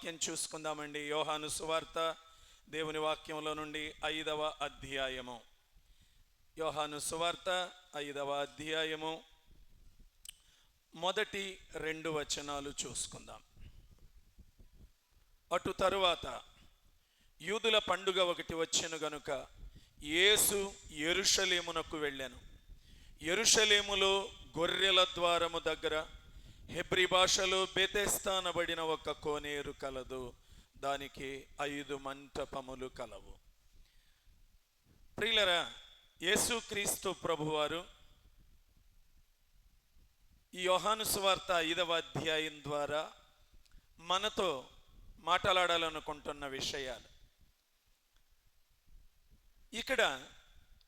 వాక్యం చూసుకుందామండి. యోహాను సువార్త దేవుని వాక్యంలో నుండి 5వ అధ్యాయము. యోహాను సువార్త 5వ అధ్యాయము మొదటి 2 వచనాలు చూసుకుందాం. అటు తరువాత యూదుల పండుగ ఒకటి వచ్చెను గనుక యేసు యెరూషలేమునకు వెళ్ళాను. యెరూషలేములో గొర్రెల ద్వారము దగ్గర హెబ్రీ భాషలో బెతెస్దా అనబడిన ఒక కోనేరు కలదు. దానికి 5 మంటపములు కలవు. ప్రియులరా, యేసుక్రీస్తు ప్రభువారు ఈ యోహాను సువార్త 5వ అధ్యాయం ద్వారా మనతో మాట్లాడాలనుకుంటున్న విషయాలు. ఇక్కడ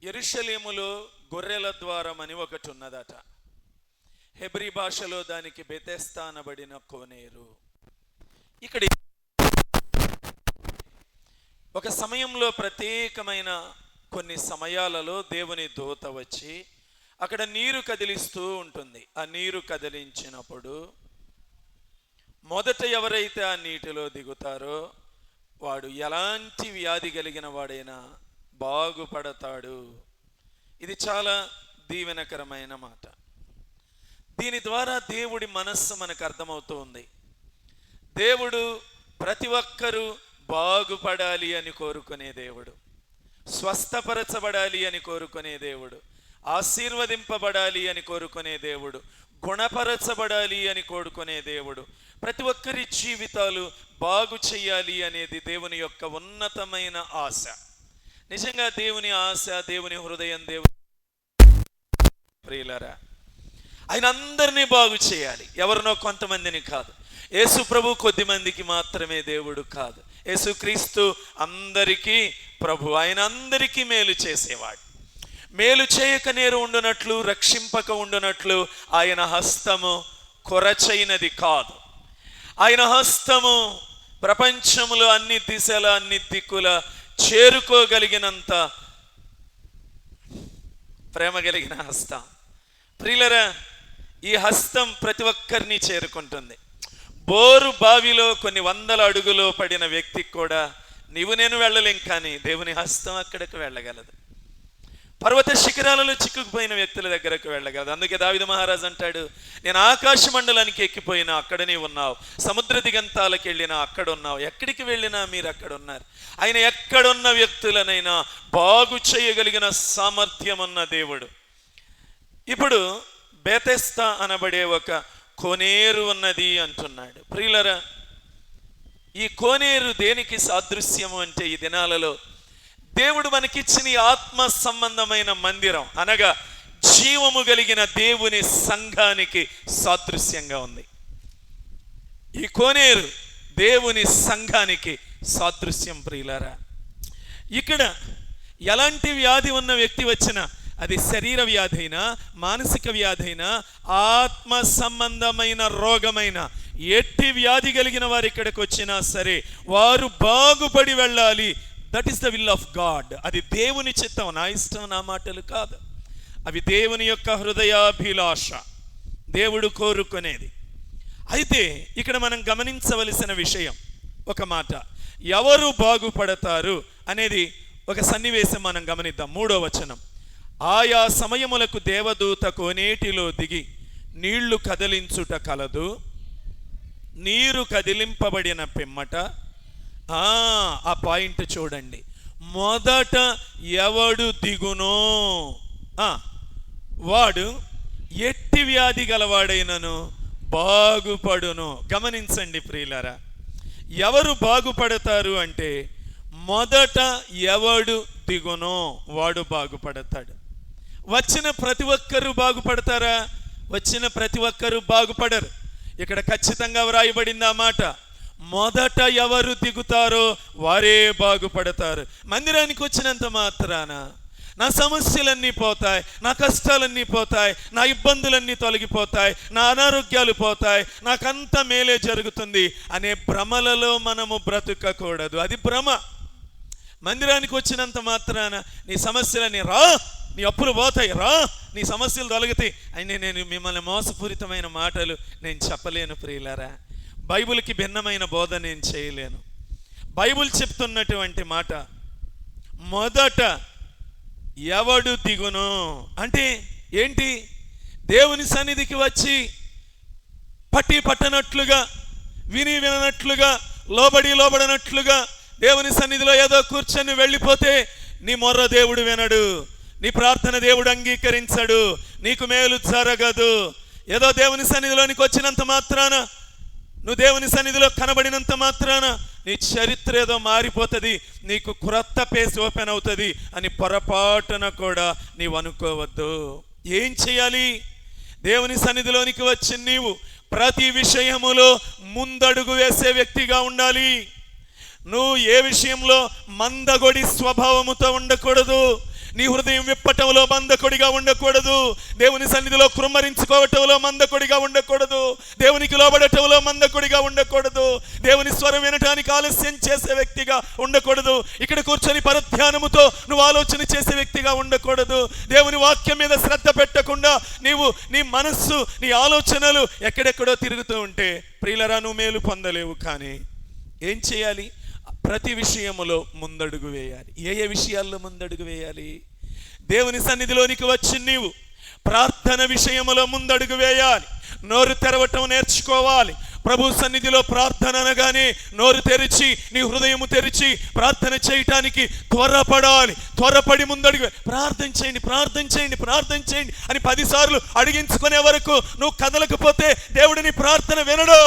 యెరూషలేములో గొర్రెల ద్వారం అని ఒకటి ఉన్నదట. హెబ్రీ భాషలో దానికి బెతెస్దా అనబడిన కోనేరు. ఇక్కడ ఒక సమయంలో ప్రత్యేకమైన కొన్ని సమయాలలో దేవుని దూత వచ్చి అక్కడ నీరు కదిలిస్తూ ఉంటుంది. ఆ నీరు కదిలించినప్పుడు మొదట ఎవరైతే ఆ నీటిలో దిగుతారో వాడు ఎలాంటి వ్యాధి కలిగిన వాడైనా బాగుపడతాడు. ఇది చాలా దీవెనకరమైన మాట. దీని ద్వారా దేవుడి మనస్సు మనకు అర్థమవుతుంది. దేవుడు ప్రతి ఒక్కరూ బాగుపడాలి అని కోరుకునే దేవుడు, స్వస్థపరచబడాలి అని కోరుకునే దేవుడు, ఆశీర్వదింపబడాలి అని కోరుకునే దేవుడు, గుణపరచబడాలి అని కోరుకునే దేవుడు, ప్రతి ఒక్కరి జీవితాలు బాగు చేయాలి అనేది దేవుని యొక్క ఉన్నతమైన ఆశ. నిజంగా దేవుని ఆశ, దేవుని హృదయం, దేవుని ప్రియులారా, ఆయన అందరినీ బాగు చేయాలి, ఎవరినో కొంతమందిని కాదు. యేసు ప్రభు కొద్ది మందికి మాత్రమే దేవుడు కాదు. యేసుక్రీస్తు అందరికీ ప్రభు. ఆయన అందరికీ మేలు చేసేవాడు. మేలు చేయక నేరు ఉండునట్లు, రక్షింపక ఉండునట్లు ఆయన హస్తము కొరచైనది కాదు. ఆయన హస్తము ప్రపంచములో అన్ని దిశల, అన్ని దిక్కుల చేరుకోగలిగినంత ప్రేమ కలిగిన హస్తం. ప్రియులరా, ఈ హస్తం ప్రతి ఒక్కరిని చేరుకుంటుంది. బోరు బావిలో కొన్ని 100 అడుగులో పడిన వ్యక్తికి కూడా నీవు నేను వెళ్ళలేం, కానీ దేవుని హస్తం అక్కడికి వెళ్ళగలదు. పర్వత శిఖరాలలో చిక్కుకుపోయిన వ్యక్తుల దగ్గరకు వెళ్ళగలదు. అందుకే దావీదు మహారాజు అంటాడు, నేను ఆకాశ మండలానికి ఎక్కిపోయినా అక్కడ నీవు ఉన్నావు, సముద్ర దిగంతాలకు వెళ్ళినా అక్కడ ఉన్నావు, ఎక్కడికి వెళ్ళినా మీరు అక్కడ ఉన్నారు. ఆయన ఎక్కడున్న వ్యక్తులనైనా బాగు చేయగలిగిన సామర్థ్యం ఉన్న దేవుడు. ఇప్పుడు బెతెస్దా అనబడే ఒక కోనేరు ఉన్నది అంటున్నాడు. ప్రియులరా, ఈ కోనేరు దేనికి సాదృశ్యము అంటే ఈ దినాలలో దేవుడు మనకిచ్చిన ఆత్మ సంబంధమైన మందిరం అనగా జీవము కలిగిన దేవుని సంఘానికి సాదృశ్యంగా ఉంది. ఈ కోనేరు దేవుని సంఘానికి సాదృశ్యం. ప్రియులారా, ఇక్కడ ఎలాంటి వ్యాధి ఉన్న వ్యక్తి వచ్చినా, అది శరీర వ్యాధి అయినా, మానసిక వ్యాధి అయినా, ఆత్మ సంబంధమైన రోగమైన, ఎట్టి వ్యాధి కలిగిన వారు ఇక్కడికి వచ్చినా సరే వారు బాగుపడి వెళ్ళాలి. That is the will of God. అది దేవుని చిత్తం. నా ఇష్టం, నా మాటలు కాదు. అవి దేవుని యొక్క హృదయాభిలాష, దేవుడు కోరుకునేది. అయితే ఇక్కడ మనం గమనించవలసిన విషయం ఒక మాట, ఎవరు బాగుపడతారు అనేది ఒక సన్నివేశం మనం గమనిద్దాం. 3వ వచనం, ఆయా సమయములకు దేవదూత కోనేటిలో దిగి నీళ్లు కదిలించుట కలదు. నీరు కదిలింపబడిన పిమ్మట, ఆ పాయింట్ చూడండి, మొదట ఎవడు దిగునో వాడు ఎట్టి వ్యాధి గలవాడైనను బాగుపడును. గమనించండి ప్రియులారా, ఎవరు బాగుపడతారు అంటే మొదట ఎవడు దిగునో వాడు బాగుపడతాడు. వచ్చిన ప్రతి ఒక్కరూ బాగుపడతారా? వచ్చిన ప్రతి ఒక్కరూ బాగుపడరు. ఇక్కడ ఖచ్చితంగా వ్రాయబడింది ఆ మాట, మొదట ఎవరు దిగుతారో వారే బాగుపడతారు. మందిరానికి వచ్చినంత మాత్రాన నా సమస్యలన్నీ పోతాయి, నా కష్టాలన్నీ పోతాయి, నా ఇబ్బందులన్నీ తొలగిపోతాయి, నా అనారోగ్యాలు పోతాయి, నాకంత మేలే జరుగుతుంది అనే భ్రమలలో మనము బ్రతుకకూడదు. అది భ్రమ. మందిరానికి వచ్చినంత మాత్రాన నీ సమస్యలని రా, నీ అప్పులు పోతాయి, రా, నీ సమస్యలు తొలగుతాయి అని నేను మిమ్మల్ని మోసపూరితమైన మాటలు నేను చెప్పలేను ప్రియులారా. బైబిల్కి భిన్నమైన బోధ నేను చేయలేను. బైబిల్ చెప్తున్నటువంటి మాట, మొదట ఎవడు దిగును అంటే ఏంటి? దేవుని సన్నిధికి వచ్చి పట్టి పట్టనట్లుగా, విని విననట్లుగా, లోబడనట్లుగా దేవుని సన్నిధిలో ఏదో కూర్చొని వెళ్ళిపోతే నీ మొర్ర దేవుడు వినడు, నీ ప్రార్థన దేవుడు అంగీకరించడు, నీకు మేలు జరగదు. ఏదో దేవుని సన్నిధిలోనికి వచ్చినంత మాత్రాన, నువ్వు దేవుని సన్నిధిలో కనబడినంత మాత్రాన నీ చరిత్ర ఏదో మారిపోతుంది, నీకు క్రొత్త పేజ్ ఓపెన్ అవుతుంది అని పొరపాటున కూడా నీవు అనుకోవద్దు. ఏం చేయాలి? దేవుని సన్నిధిలోనికి వచ్చి నీవు ప్రతి విషయములో ముందడుగు వేసే వ్యక్తిగా ఉండాలి. నువ్వు ఏ విషయంలో మందగొడి స్వభావముతో ఉండకూడదు. నీ హృదయం విప్పటంలో మందకొడిగా ఉండకూడదు. దేవుని సన్నిధిలో కృమ్మరించుకోవటంలో మందకొడిగా ఉండకూడదు. దేవునికి లోబడటంలో మందకొడిగా ఉండకూడదు. దేవుని స్వరం వినటానికి ఆలస్యం చేసే వ్యక్తిగా ఉండకూడదు. ఇక్కడ కూర్చొని పరధ్యానముతో నువ్వు ఆలోచన చేసే వ్యక్తిగా ఉండకూడదు. దేవుని వాక్యం మీద శ్రద్ధ పెట్టకుండా నీ మనస్సు, నీ ఆలోచనలు ఎక్కడెక్కడో తిరుగుతూ ఉంటే ప్రియులరా, నువ్వు మేలు పొందలేవు. కానీ ఏం చేయాలి? ప్రతి విషయములో ముందడుగు వేయాలి. ఏ విషయాల్లో ముందడుగు వేయాలి? దేవుని సన్నిధిలోనికి వచ్చి నీవు ప్రార్థన విషయములో ముందడుగు వేయాలి. నోరు తెరవటం నేర్చుకోవాలి. ప్రభు సన్నిధిలో ప్రార్థన అనగానే నోరు తెరిచి, నీ హృదయము తెరిచి ప్రార్థన చేయటానికి త్వరపడాలి. త్వరపడి ముందడుగు, ప్రార్థన చేయండి అని 10 సార్లు అడిగించుకునే వరకు నువ్వు కదలకపోతే దేవుడిని ప్రార్థన వినడు.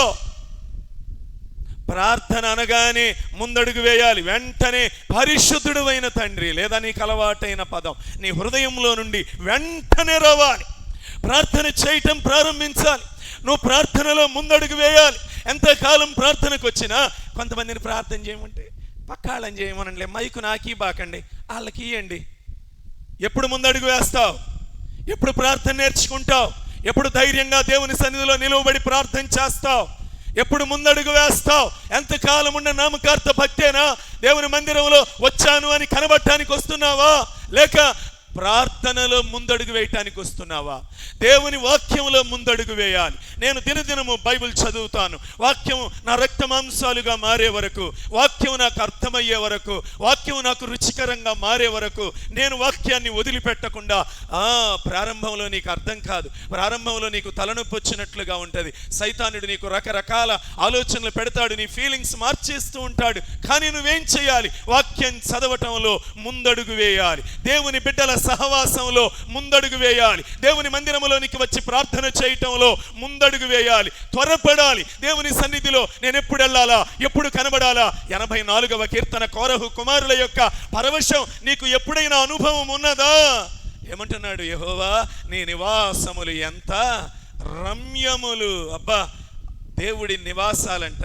ప్రార్థన అనగానే ముందడుగు వేయాలి. వెంటనే పరిశుద్ధుడు అయిన తండ్రి, లేదా నీకు అలవాటైన పదం నీ హృదయంలో నుండి వెంటనే రావాలి. ప్రార్థన చేయటం ప్రారంభించాలి. నువ్వు ప్రార్థనలో ముందడుగు వేయాలి. ఎంతకాలం ప్రార్థనకు వచ్చినా కొంతమందిని ప్రార్థన చేయమంటే పక్కాళ్ళని చేయమనండి, మైకు నాకీ బాకండి, వాళ్ళకి ఇవ్వండి. ఎప్పుడు ముందడుగు వేస్తావు? ఎప్పుడు ప్రార్థన నేర్చుకుంటావు? ఎప్పుడు ధైర్యంగా దేవుని సన్నిధిలో నిలువబడి ప్రార్థన చేస్తావు? ఎప్పుడు ముందడుగు వేస్తావు? ఎంతకాలం ఉన్న నామకార్థ భక్తేనా? దేవుని మందిరంలో వచ్చాను అని కనబడటానికి వస్తున్నావా? లేక ప్రార్థనలో ముందడుగు వేయటానికి వస్తున్నావా? దేవుని వాక్యంలో ముందడుగు వేయాలి. నేను దినదినము బైబిల్ చదువుతాను. వాక్యం నా రక్త మాంసాలుగా మారే వరకు, వాక్యం నాకు అర్థమయ్యే వరకు, వాక్యం నాకు రుచికరంగా మారే వరకు నేను వాక్యాన్ని వదిలిపెట్టకుండా, ప్రారంభంలో నీకు అర్థం కాదు, ప్రారంభంలో నీకు తలనొప్పి వచ్చినట్లుగా ఉంటుంది, సైతానుడు నీకు రకరకాల ఆలోచనలు పెడతాడు, నీ ఫీలింగ్స్ మార్చేస్తూ ఉంటాడు. కానీ నువ్వేం చేయాలి? వాక్యం చదవటంలో ముందడుగు వేయాలి. దేవుని బిడ్డల సహవాసంలో ముందడుగు వేయాలి. దేవుని మందిరంలోనికి వచ్చి ప్రార్థన చేయటంలో ముందడుగు వేయాలి. త్వరపడాలి. దేవుని సన్నిధిలో నేను ఎప్పుడు వెళ్ళాలా, ఎప్పుడు కనబడాలా? 84వ కీర్తన కోరహు కుమారుల యొక్క పరవశం నీకు ఎప్పుడైనా అనుభవం ఉన్నదా? ఏమంటున్నాడు? యెహోవా నీ నివాసములు ఎంత రమ్యములు. అబ్బా, దేవుడి నివాసాలంట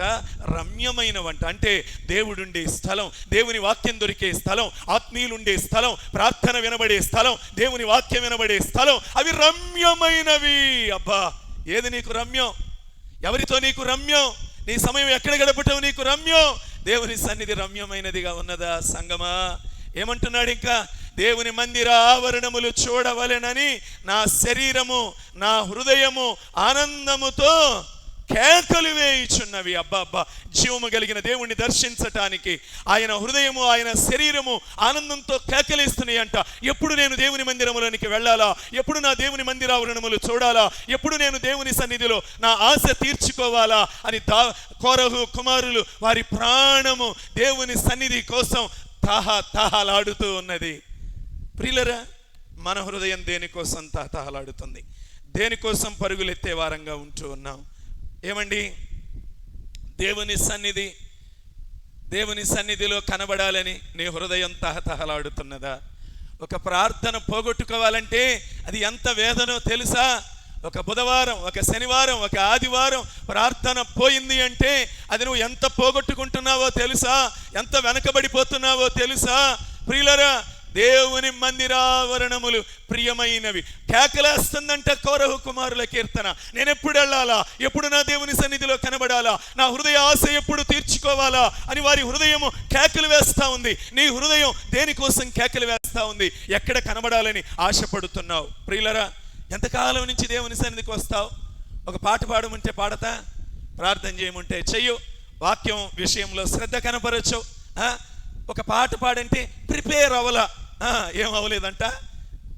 రమ్యమైనవంట. అంటే దేవుడుండే స్థలం, దేవుని వాక్యం దొరికే స్థలం, ఆత్మీయులుండే స్థలం, ప్రార్థన వినబడే స్థలం, దేవుని వాక్యం వినబడే స్థలం, అవి రమ్యమైనవి. అబ్బా, ఏది నీకు రమ్యం? ఎవరితో నీకు రమ్యం? నీ సమయం ఎక్కడ గడపటం నీకు రమ్యం? దేవుని సన్నిధి రమ్యమైనదిగా ఉన్నదా? సంగమా, ఏమంటున్నాడు ఇంకా? దేవుని మందిర ఆవరణములు చూడవలెనని నా శరీరము, నా హృదయము ఆనందముతో కేకలు వేయుచున్నవి. అబ్బా అబ్బా, జీవము కలిగిన దేవుణ్ణి దర్శించటానికి ఆయన హృదయము, ఆయన శరీరము ఆనందంతో కేకలేస్తున్నాయి అంట. ఎప్పుడు నేను దేవుని మందిరములోనికి వెళ్ళాలా? ఎప్పుడు నా దేవుని మందిరావరణములు చూడాలా? ఎప్పుడు నేను దేవుని సన్నిధిలో నా ఆశ తీర్చుకోవాలా అని కోరహు కుమారులు వారి ప్రాణము దేవుని సన్నిధి కోసం తహతహలాడుతూ ఉన్నది. ప్రియులరా, మన హృదయం దేనికోసం తహతహలాడుతుంది? దేనికోసం పరుగులెత్తే వారంగా ఉంటూ ఉన్నాం? ఏమండి, దేవుని సన్నిధిలో కనబడాలని నీ హృదయం తహతహలాడుతున్నదా? ఒక ప్రార్థన పోగొట్టుకోవాలంటే అది ఎంత వేదనో తెలుసా? ఒక బుధవారం, ఒక శనివారం, ఒక ఆదివారం ప్రార్థన పోయింది అంటే అది నువ్వు ఎంత పోగొట్టుకుంటున్నావో తెలుసా? ఎంత వెనకబడిపోతున్నావో తెలుసా? ప్రియులరా, దేవుని మందిరావరణములు ప్రియమైనవి. కేకలేస్తుందంట కోరహు కుమారుల కీర్తన. నేను ఎప్పుడు వెళ్ళాలా? ఎప్పుడు నా దేవుని సన్నిధిలో కనబడాలా? నా హృదయ ఆశ ఎప్పుడు తీర్చుకోవాలా అని వారి హృదయము కేకలు వేస్తా ఉంది. నీ హృదయం దేనికోసం కేకలు వేస్తా ఉంది? ఎక్కడ కనబడాలని ఆశపడుతున్నావు? ప్రియులరా, ఎంతకాలం నుంచి దేవుని సన్నిధికి వస్తావు? ఒక పాట పాడమంటే పాడతా? ప్రార్థన చేయమంటే చెయ్యు, వాక్యం విషయంలో శ్రద్ధ కనపరచు. ఒక పాట పాడంటే ప్రిపేర్ అవ్వలా, ఏం అవ్వలేదంట.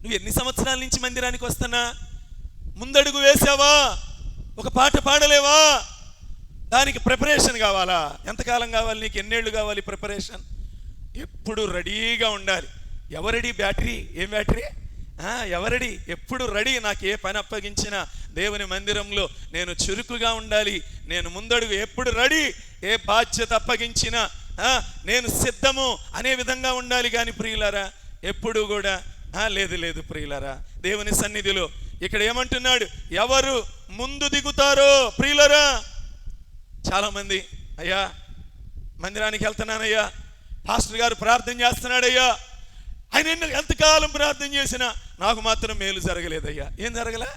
నువ్వు ఎన్ని సంవత్సరాల నుంచి మందిరానికి వస్తున్నా, ముందడుగు వేసావా? ఒక పాట పాడలేవా? దానికి ప్రిపరేషన్ కావాలా? ఎంతకాలం కావాలి నీకు? ఎన్నేళ్ళు కావాలి ప్రిపరేషన్? ఎప్పుడు రెడీగా ఉండాలి. Eveready battery? ఏం బ్యాటరీ? ఎవరెడీ? ఎప్పుడు రెడీ. నాకు ఏ పని అప్పగించినా దేవుని మందిరంలో నేను చురుకుగా ఉండాలి. నేను ముందడుగు ఎప్పుడు రెడీ. ఏ బాధ్యత అప్పగించినా నేను సిద్ధము అనే విధంగా ఉండాలి. కానీ ప్రియులారా, ఎప్పుడు కూడా లేదు లేదు ప్రియులారా. దేవుని సన్నిధిలో ఇక్కడ ఏమంటున్నాడు? ఎవరు ముందు దిగుతారో. ప్రియులారా, చాలామంది అయ్యా మందిరానికి వెళ్తున్నానయ్యా, పాస్టర్ గారు ప్రార్థన చేస్తున్నాడయ్యా, ఆయన ఎంతకాలం ప్రార్థన చేసినా నాకు మాత్రం మేలు జరగలేదయ్యా. ఏం జరగలా?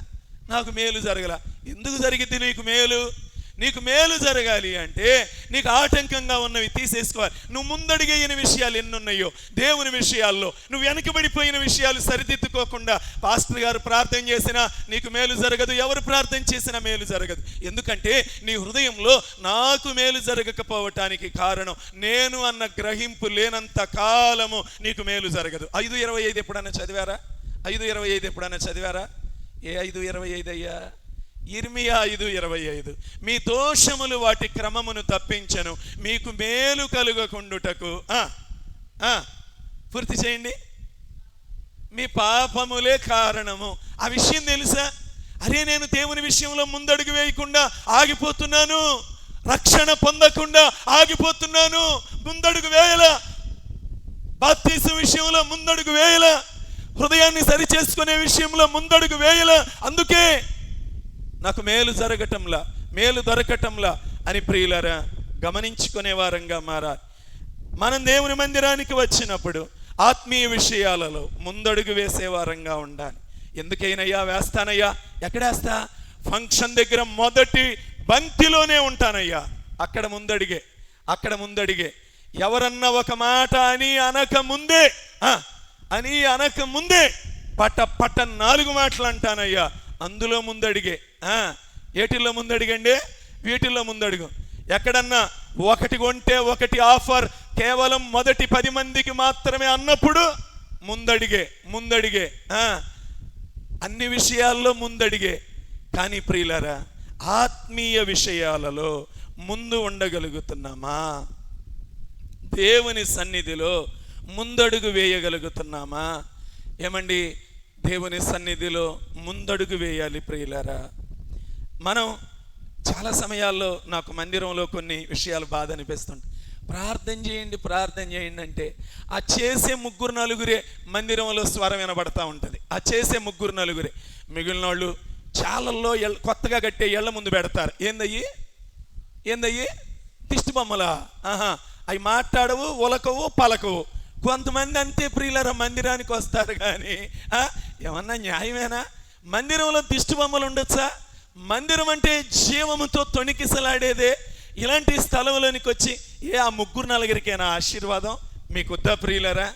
నాకు మేలు జరగల. ఎందుకు జరిగితే నీకు మేలు? నీకు మేలు జరగాలి అంటే నీకు ఆటంకంగా ఉన్నవి తీసేసుకోవాలి. నువ్వు ముందడిగేయని విషయాలు ఎన్నున్నాయో దేవుని విషయాల్లో, నువ్వు వెనకబడిపోయిన విషయాలు సరిదిద్దుకోకుండా పాస్టర్ గారు ప్రార్థన చేసినా నీకు మేలు జరగదు, ఎవరు ప్రార్థన చేసినా మేలు జరగదు. ఎందుకంటే నీ హృదయంలో నాకు మేలు జరగకపోవటానికి కారణం నేను అన్న గ్రహింపు లేనంత కాలము నీకు మేలు జరగదు. 5:25 ఎప్పుడన్నా చదివారా? 5:25 ఎప్పుడన్నా చదివారా? ఏ 5:25 అయ్యా? ఇర్మియా 5:25. మీ దోషములు వాటి క్రమమును తప్పించను, మీకు మేలు కలుగకుండుటకు. పూర్తి చేయండి. మీ పాపములే కారణము. ఆ విషయం తెలుసా? అరే నేను దేవుని విషయంలో ముందడుగు వేయకుండా ఆగిపోతున్నాను, రక్షణ పొందకుండా ఆగిపోతున్నాను, ముందడుగు వేయలా, బాప్తిసం విషయంలో ముందడుగు వేయలా, హృదయాన్ని సరి చేసుకునే విషయంలో ముందడుగు వేయలా. అందుకే నాకు మేలు జరగటంలా, మేలు దొరకటంలా అని ప్రియులారా గమనించుకునే వారంగా మారాలి. మనం దేవుని మందిరానికి వచ్చినప్పుడు ఆత్మీయ విషయాలలో ముందడుగు వేసే వారంగా ఉండాలి. ఎందుకైనయ్యా వేస్తానయ్యా? ఎక్కడేస్తా? ఫంక్షన్ దగ్గర మొదటి బంతిలోనే ఉంటానయ్యా. అక్కడ ముందడిగే. ఎవరన్నా ఒక మాట అని అనక ముందే పట్ట 4 మాటలు అంటానయ్యా. అందులో ముందడిగే. ఏటిల్లో ముందడిగండి? వీటిల్లో ముందడుగు. ఎక్కడన్నా ఒకటి కొంటే ఒకటి ఆఫర్ కేవలం మొదటి 10 మందికి మాత్రమే అన్నప్పుడు ముందడిగే. అన్ని విషయాల్లో ముందడిగే. కానీ ప్రియులారా, ఆత్మీయ విషయాలలో ముందు ఉండగలుగుతున్నామా? దేవుని సన్నిధిలో ముందడుగు వేయగలుగుతున్నామా? ఏమండి, దేవుని సన్నిధిలో ముందడుగు వేయాలి ప్రియులారా. మనం చాలా సమయాల్లో నాకు మందిరంలో కొన్ని విషయాలు బాధ అనిపిస్తుంటాయి. ప్రార్థన చేయండి అంటే ఆ చేసే 3-4 మందిరంలో స్వరం వినబడతా ఉంటుంది. ఆ చేసే 3-4 మిగిలిన వాళ్ళు చాలల్లో కొత్తగా కట్టే ఇళ్ల ముందు పెడతారు. ఏందయ్యి? దిష్టి బొమ్మలా? అవి మాట్లాడవు, ఉలకవు, పలకవు. కొంతమంది అంతే ప్రియులారా మందిరానికి వస్తారు. కానీ ఏమన్నా న్యాయమేనా? మందిరంలో దిష్టి బొమ్మలు ఉండొచ్చా? మందిరం అంటే జీవముతో తొణికిసలాడేదే. ఇలాంటి స్థలంలోనికి వచ్చి ఆ 3-4 ఆశీర్వాదం మీకొద్దా ప్రియులారా?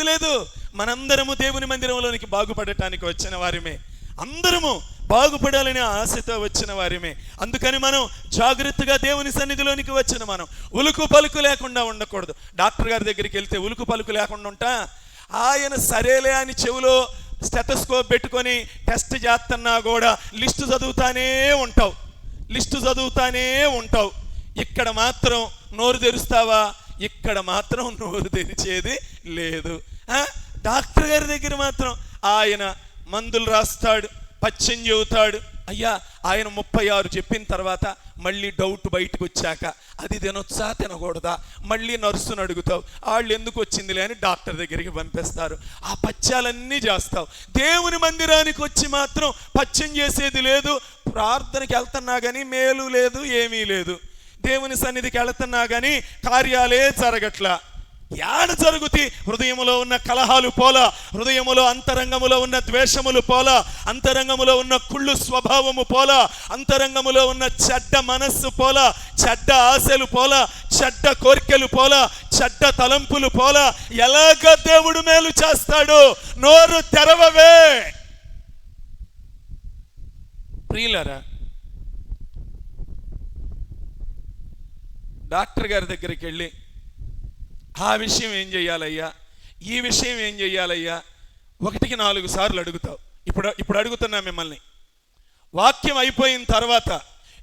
లేదు. మనందరము దేవుని మందిరంలోనికి బాగుపడటానికి వచ్చిన వారిమే, అందరము బాగుపడాలని ఆశతో వచ్చిన వారిమే. అందుకని మనం జాగ్రత్తగా దేవుని సన్నిధిలోనికి వచ్చిన మనం ఉలుకు పలుకు లేకుండా ఉండకూడదు. డాక్టర్ గారి దగ్గరికి వెళ్తే ఉలుకు పలుకు లేకుండా ఉంటా? ఆయన సరేలే అని చెవిలో స్టెథోస్కోప్ పెట్టుకొని టెస్ట్ చేస్తున్నా కూడా లిస్టు చదువుతానే ఉంటావు. ఇక్కడ మాత్రం నోరు తెరుస్తావా? ఇక్కడ మాత్రం నోరు తెరిచేది లేదు. డాక్టర్ గారి దగ్గర మాత్రం ఆయన మందులు రాస్తాడు, పచ్చం చెబుతాడు. అయ్యా ఆయన 36 చెప్పిన తర్వాత మళ్ళీ డౌట్ బయటకు వచ్చాక అది తినొచ్చా తినకూడదా మళ్ళీ నర్సును అడుగుతావు. వాళ్ళు ఎందుకు వచ్చిందిలే అని డాక్టర్ దగ్గరికి పంపిస్తారు. ఆ పచ్చాలన్నీ చేస్తావు. దేవుని మందిరానికి వచ్చి మాత్రం పచ్చం చేసేది లేదు. ప్రార్థనకి వెళ్తున్నా కానీ మేలు లేదు, ఏమీ లేదు. దేవుని సన్నిధికి వెళ్తున్నా కానీ కార్యాలే జరగట్లా. యాడ జరుగుతి? హృదయములో ఉన్న కలహాలు పోలా, హృదయములో అంతరంగములో ఉన్న ద్వేషములు పోలా, అంతరంగములో ఉన్న కుళ్ళు స్వభావము పోలా, అంతరంగములో ఉన్న చెడ్డ మనస్సు పోలా, చెడ్డ ఆశలు పోలా, చెడ్డ కోరికలు పోలా, చెడ్డ తలంపులు పోలా. ఎలాగ దేవుడు మేలు చేస్తాడు? నోరు తెరవవే. ప్రియులారా, డాక్టర్ గారి దగ్గరికి వెళ్ళి ఆ విషయం ఏం చెయ్యాలయ్యా, ఈ విషయం ఏం చెయ్యాలయ్యా, 1-4 సార్లు అడుగుతావు. ఇప్పుడు అడుగుతున్నా మిమ్మల్ని, వాక్యం అయిపోయిన తర్వాత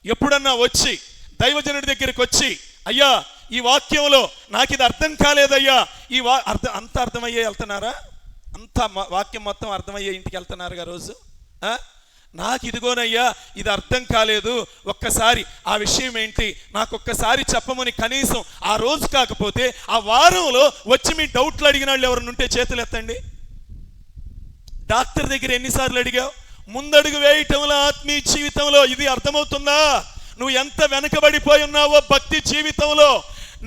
ఎప్పుడన్నా వచ్చి దైవజనుడి దగ్గరికి వచ్చి, అయ్యా ఈ వాక్యంలో నాకు ఇది అర్థం కాలేదయ్యా, అంత అర్థమయ్యే వెళ్తున్నారా? అంత వాక్యం మొత్తం అర్థమయ్యే ఇంటికి వెళ్తున్నారుగా రోజు? నాకు ఇదిగోనయ్యా ఇది అర్థం కాలేదు, ఒక్కసారి ఆ విషయం ఏంటి నాకు ఒక్కసారి చెప్పమని కనీసం ఆ రోజు కాకపోతే ఆ వారంలో వచ్చి మీ డౌట్లు అడిగిన వాళ్ళు ఎవరైనా ఉంటే చేతులు ఎత్తండి. డాక్టర్ దగ్గర ఎన్నిసార్లు అడిగావు? ముందడుగు వేయటంలో ఆత్మీయ జీవితంలో ఇది అర్థమవుతుందా? నువ్వు ఎంత వెనకబడిపోయి ఉన్నావో భక్తి జీవితంలో,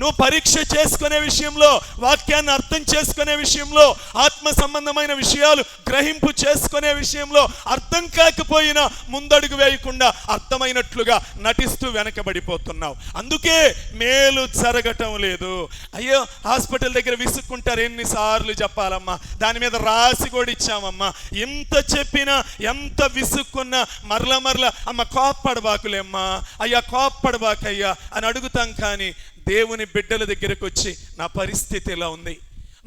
నువ్వు పరీక్ష చేసుకునే విషయంలో, వాక్యాన్ని అర్థం చేసుకునే విషయంలో, ఆత్మ సంబంధమైన విషయాలు గ్రహింపు చేసుకునే విషయంలో అర్థం కాకపోయినా ముందడుగు వేయకుండా అర్థమైనట్లుగా నటిస్తూ వెనకబడిపోతున్నావు. అందుకే మేలు జరగటం లేదు. అయ్యో హాస్పిటల్ దగ్గర విసుక్కుంటారు, ఎన్నిసార్లు చెప్పాలమ్మా, దాని మీద రాసి కూడా ఇచ్చామమ్మా, ఎంత చెప్పినా ఎంత విసుక్కున్నా మరల అమ్మ కోప్పడబాకులేమ్మా, అయ్యా కోప్పడబాకయ్యా అని అడుగుతాం. కానీ దేవుని బిడ్డల దగ్గరకు వచ్చి నా పరిస్థితి ఇలా ఉంది,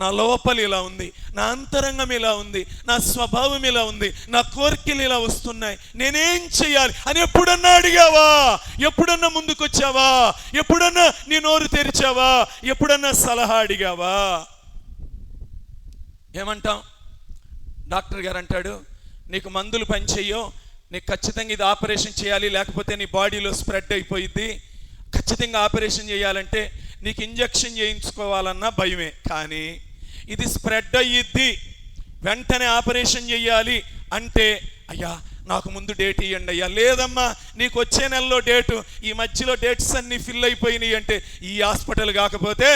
నా లోపలి ఇలా ఉంది, నా అంతరంగం ఇలా ఉంది, నా స్వభావం ఇలా ఉంది, నా కోరికలు ఇలా వస్తున్నాయి, నేనేం చెయ్యాలి అని ఎప్పుడన్నా అడిగావా? ఎప్పుడన్నా ముందుకొచ్చావా? ఎప్పుడన్నా నీ నోరు తెరిచావా? ఎప్పుడన్నా సలహా అడిగావా? ఏమంటాం? డాక్టర్ గారు అంటాడు, నీకు మందులు పనిచేయో, నీకు ఖచ్చితంగా ఇది ఆపరేషన్ చేయాలి, లేకపోతే నీ బాడీలో స్ప్రెడ్ అయిపోయిద్ది, ఖచ్చితంగా ఆపరేషన్ చేయాలంటే నీకు ఇంజెక్షన్ చేయించుకోవాలన్నా భయమే. కానీ ఇది స్ప్రెడ్ అయ్యిద్ది, వెంటనే ఆపరేషన్ చేయాలి అంటే అయ్యా నాకు ముందు డేట్ ఇవ్వండి అయ్యా, లేదమ్మా నీకు వచ్చే నెలలో డేటు, ఈ మధ్యలో డేట్స్ అన్నీ ఫిల్ అయిపోయినాయి అంటే ఈ హాస్పిటల్ కాకపోతే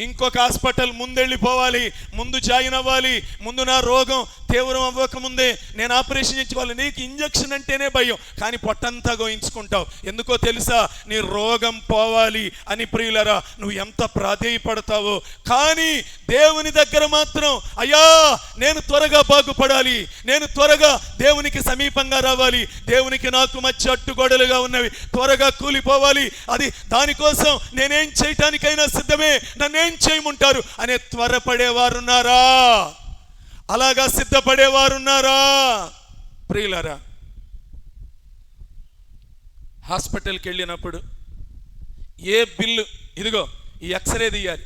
ఇంకొక హాస్పిటల్ ముందెళ్ళిపోవాలి, ముందు జాయిన్ అవ్వాలి, ముందు నా రోగం తీవ్రం అవ్వకముందే నేను ఆపరేషన్ చేయించుకోవాలి. నీకు ఇంజక్షన్ అంటేనే భయం, కానీ పొట్టంతా గోయించుకుంటావు. ఎందుకో తెలుసా? నీ రోగం పోవాలి అని. ప్రియులరా, నువ్వు ఎంత ప్రాధేయపడతావో. కానీ దేవుని దగ్గర మాత్రం అయ్యా నేను త్వరగా బాగుపడాలి, నేను త్వరగా దేవునికి సమీపంగా రావాలి, దేవునికి నాకు మధ్య అడ్డుగోడలుగా ఉన్నవి త్వరగా కూలిపోవాలి, అది దానికోసం నేనేం చేయటానికైనా సిద్ధమే, నన్నేం చేయమంటారు అనే త్వరపడేవారున్నారా? అలాగా సిద్ధపడేవారున్నారా? ప్రియులరా, హాస్పిటల్కి వెళ్ళినప్పుడు ఏ బిల్లు, ఇదిగో ఈ ఎక్స్రే తీయాలి,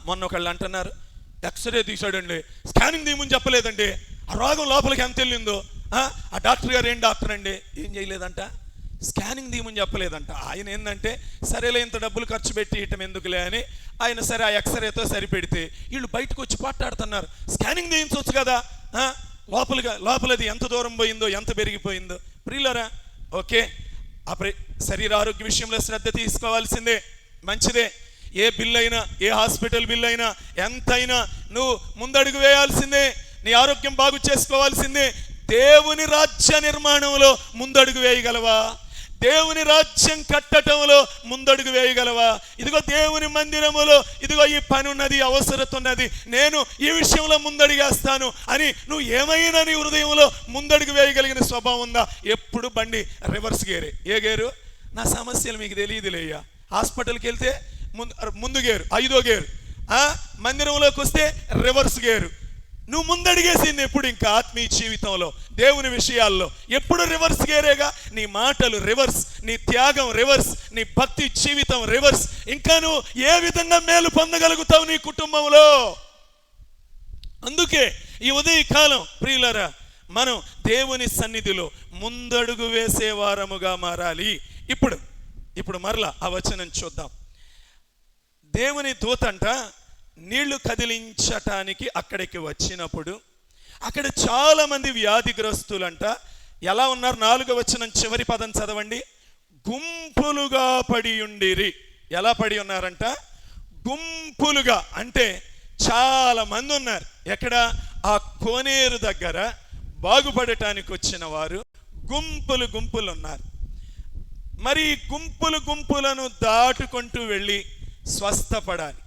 మొన్న ఒకళ్ళు అంటున్నారు ఎక్స్రే తీసాడండి, స్కానింగ్ తీయమని చెప్పలేదండి, ఆ రోగం లోపలికి ఎంత వెళ్ళిందో, ఆ డాక్టర్ గారు ఏం డాక్టర్ అండి ఏం చేయలేదంట, స్కానింగ్ తీయమని చెప్పలేదంట. ఆయన ఏంటంటే సరేలే ఇంత డబ్బులు ఖర్చు పెట్టి ఇయటం ఎందుకులే అని ఆయన సరే ఆ ఎక్స్రేతో సరిపెడితే వీళ్ళు బయటకు వచ్చి పాటాడుతున్నారు, స్కానింగ్ తీయించవచ్చు కదా, లోపలది ఎంత దూరం పోయిందో, ఎంత పెరిగిపోయిందో. ప్రియులరా, ఓకే శరీర ఆరోగ్య విషయంలో శ్రద్ధ తీసుకోవాల్సిందే, మంచిదే. ఏ బిల్లు అయినా, ఏ హాస్పిటల్ బిల్లు అయినా, ఎంతైనా నువ్వు ముందడుగు వేయాల్సిందే, నీ ఆరోగ్యం బాగు చేసుకోవాల్సిందే. దేవుని రాజ్య నిర్మాణంలో ముందడుగు వేయగలవా? దేవుని రాజ్యం కట్టడంలో ముందడుగు వేయగలవా? ఇదిగో దేవుని మందిరములో ఇదిగో ఈ పని ఉన్నది, అవసరత ఉన్నది, నేను ఈ విషయంలో ముందడుగేస్తాను అని నువ్వు ఏమైనా నీ హృదయంలో ముందడుగు వేయగలిగిన స్వభావం ఉందా? ఎప్పుడు బండి రివర్స్ గేరే. ఏ గేరు? నా సమస్యలు మీకు తెలియదులేయ్యా. హాస్పిటల్కి వెళ్తే ముందు గేరు, 5వ గేరు, మందిరంలోకి వస్తే రివర్స్ గేరు. నువ్వు ముందడిగేసింది ఎప్పుడు? ఇంకా ఆత్మీయ జీవితంలో దేవుని విషయాల్లో ఎప్పుడు రివర్స్ గేరేగా. నీ మాటలు రివర్స్, నీ త్యాగం రివర్స్, నీ భక్తి జీవితం రివర్స్. ఇంకా నువ్వు ఏ విధంగా మేలు పొందగలుగుతావు నీ కుటుంబంలో? అందుకే ఈ ఉదయకాలం ప్రియులరా, మనం దేవుని సన్నిధిలో ముందడుగు వేసే వారముగా మారాలి. ఇప్పుడు మరలా ఆ వచనం చూద్దాం. దేవుని దూతంట నీళ్లు కదిలించటానికి అక్కడికి వచ్చినప్పుడు అక్కడ చాలా మంది వ్యాధిగ్రస్తులంట ఎలా ఉన్నారు? 4వ వచనం చివరి పదం చదవండి. గుంపులుగా పడి ఉండిరి. ఎలా పడి ఉన్నారంట? గుంపులుగా, అంటే చాలా మంది ఉన్నారు. ఎక్కడ? ఆ కోనేరు దగ్గర బాగుపడటానికి వచ్చిన వారు గుంపులు ఉన్నారు. మరి గుంపులను దాటుకుంటూ వెళ్ళి స్వస్థపడాలి,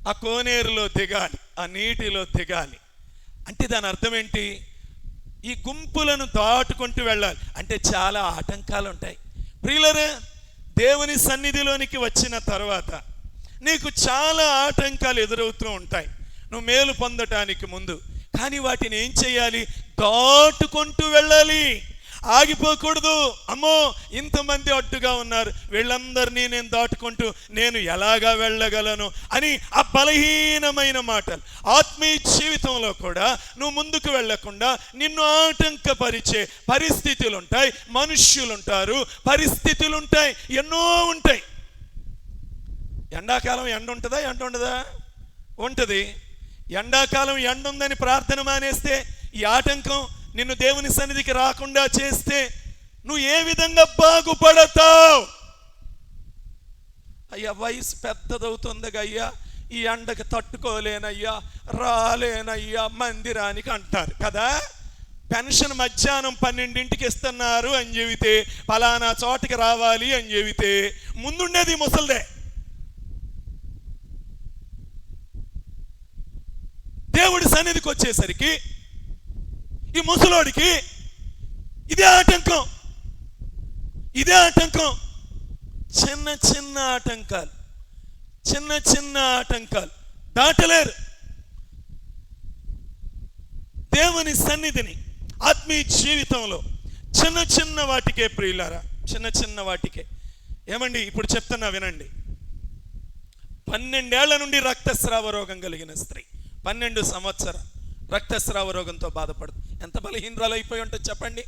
ఆ కోనేరులో దిగాలి, ఆ నీటిలో దిగాలి. అంటే దాని అర్థం ఏంటి? ఈ గుంపులను దాటుకుంటూ వెళ్ళాలి అంటే చాలా ఆటంకాలు ఉంటాయి. ప్రియులరే, దేవుని సన్నిధిలోనికి వచ్చిన తర్వాత నీకు చాలా ఆటంకాలు ఎదురవుతూ ఉంటాయి నువ్వు మేలు పొందటానికి ముందు. కానీ వాటిని ఏం చేయాలి? దాటుకుంటూ వెళ్ళాలి, ఆగిపోకూడదు. అమ్మో ఇంతమంది అడ్డుగా ఉన్నారు, వీళ్ళందరినీ నేను దాటుకుంటూ నేను ఎలాగా వెళ్ళగలను అని ఆ బలహీనమైన మాటలు. ఆత్మీయ జీవితంలో కూడా నువ్వు ముందుకు వెళ్ళకుండా నిన్ను ఆటంకపరిచే పరిస్థితులు ఉంటాయి, మనుష్యులు ఉంటారు, పరిస్థితులు ఉంటాయి, ఎన్నో ఉంటాయి. ఎండాకాలం ఎండ ఉంటుందా? ఎండ ఉండదా? ఉంటుంది. ఎండాకాలం ఎండ ఉందని ప్రార్థన మానేస్తే, ఈ ఆటంకం నిన్ను దేవుని సన్నిధికి రాకుండా చేస్తే నువ్వు ఏ విధంగా బాగుపడతావు? అయ్యా వయసు పెద్దదవుతుందిగా అయ్యా, ఈ ఎండకి తట్టుకోలేనయ్యా, రాలేనయ్యా మందిరానికి అంటారు కదా. పెన్షన్ మధ్యాహ్నం 12ంటికి ఇస్తున్నారు అని చెబితే, ఫలానా చోటకి రావాలి అని చెబితే ముందుండేది ముసల్దే. దేవుడి సన్నిధికి వచ్చేసరికి ఈ ముసలోడికి ఇదే ఆటంకం, ఇదే ఆటంకం. చిన్న చిన్న ఆటంకాలు, చిన్న చిన్న ఆటంకాలు దాటలేరు. దేవుని సన్నిధిని ఆత్మీయ జీవితంలో చిన్న చిన్న వాటికే ప్రియులారా, చిన్న చిన్న వాటికే. ఏమండి ఇప్పుడు చెప్తున్నా వినండి. 12 ఏళ్ల నుండి రక్తస్రావ రోగం కలిగిన స్త్రీ, 12 సంవత్సరాలు రక్తస్రావ రోగంతో బాధపడుతుంది. ఎంత బలహీనరాలు అయిపోయి ఉంటుంది చెప్పండి.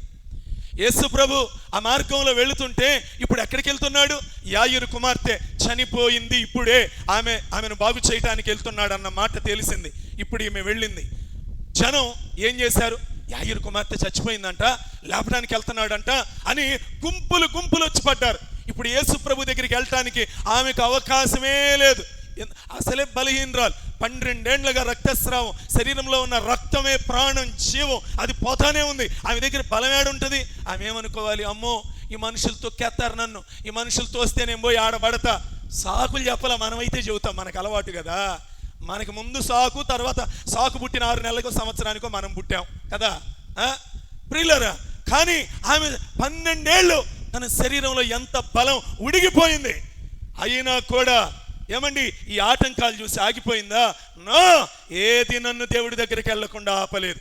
యేసు ప్రభు ఆ మార్గంలో వెళుతుంటే ఇప్పుడు ఎక్కడికి వెళ్తున్నాడు? యాయిరు కుమార్తె చనిపోయింది, ఇప్పుడే ఆమెను బాగు చేయడానికి వెళ్తున్నాడు అన్న మాట తెలిసింది. ఇప్పుడు ఈమె వెళ్ళింది. జనం ఏం చేశారు? యాయిరు కుమార్తె చచ్చిపోయిందంట, లేపడానికి వెళ్తున్నాడంట అని గుంపులు గుంపులు వచ్చి పడ్డారు. ఇప్పుడు యేసు ప్రభు దగ్గరికి వెళ్ళటానికి ఆమెకు అవకాశమే లేదు. అసలే బలహీనరాలు, 12 ఏళ్లుగా రక్తస్రావం, శరీరంలో ఉన్న రక్తమే ప్రాణం, జీవం, అది పోతానే ఉంది. ఆమె దగ్గర బలమేడు ఉంటుంది. ఆమె ఏమనుకోవాలి? అమ్మో ఈ మనుషులు తొక్కేస్తారు నన్ను, ఈ మనుషులు తోస్తే నేను పోయి ఆడబడతా. సాకులు చెప్పాల, మనమైతే చెబుతాం, మనకు అలవాటు కదా. మనకు ముందు సాకు, తర్వాత సాకు పుట్టిన 6 నెలలకు సంవత్సరానికో మనం పుట్టాం కదా ప్రియులారా. కానీ ఆమె 12 ఏళ్ళు తన శరీరంలో ఎంత బలం ఉడిగిపోయింది. అయినా కూడా ఏమండి ఈ ఆటంకాలు చూసి ఆగిపోయిందా? నో, ఏది నన్ను దేవుడి దగ్గరికి వెళ్లకుండా ఆపలేదు.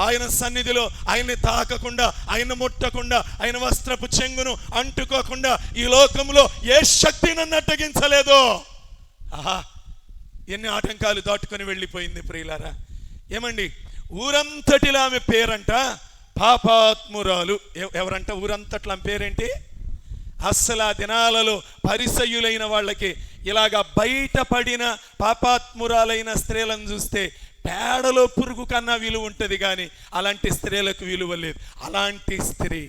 ఆయన సన్నిధిలో ఆయన్ని తాకకుండా, ఆయన ముట్టకుండా, ఆయన వస్త్రపు చెంగును అంటుకోకుండా ఈ లోకంలో ఏ శక్తి నన్ను అడ్డగించలేదు. ఆహా, ఎన్ని ఆటంకాలు దాటుకొని వెళ్ళిపోయింది ప్రియులారా. ఏమండి ఊరంతటిలో ఆమె పేరంట పాపాత్మురాలు. ఎవరంట ఊరంతట్లో ఆమె పేరేంటి? అస్సలు ఆ దినాలలో పరిసయ్యులైన వాళ్ళకి ఇలాగా బయటపడిన పాపాత్మురాలైన స్త్రీలను చూస్తే పేడలో పురుగు కన్నా విలువ ఉంటుంది, కానీ అలాంటి స్త్రీలకు విలువ లేదు. అలాంటి స్త్రీ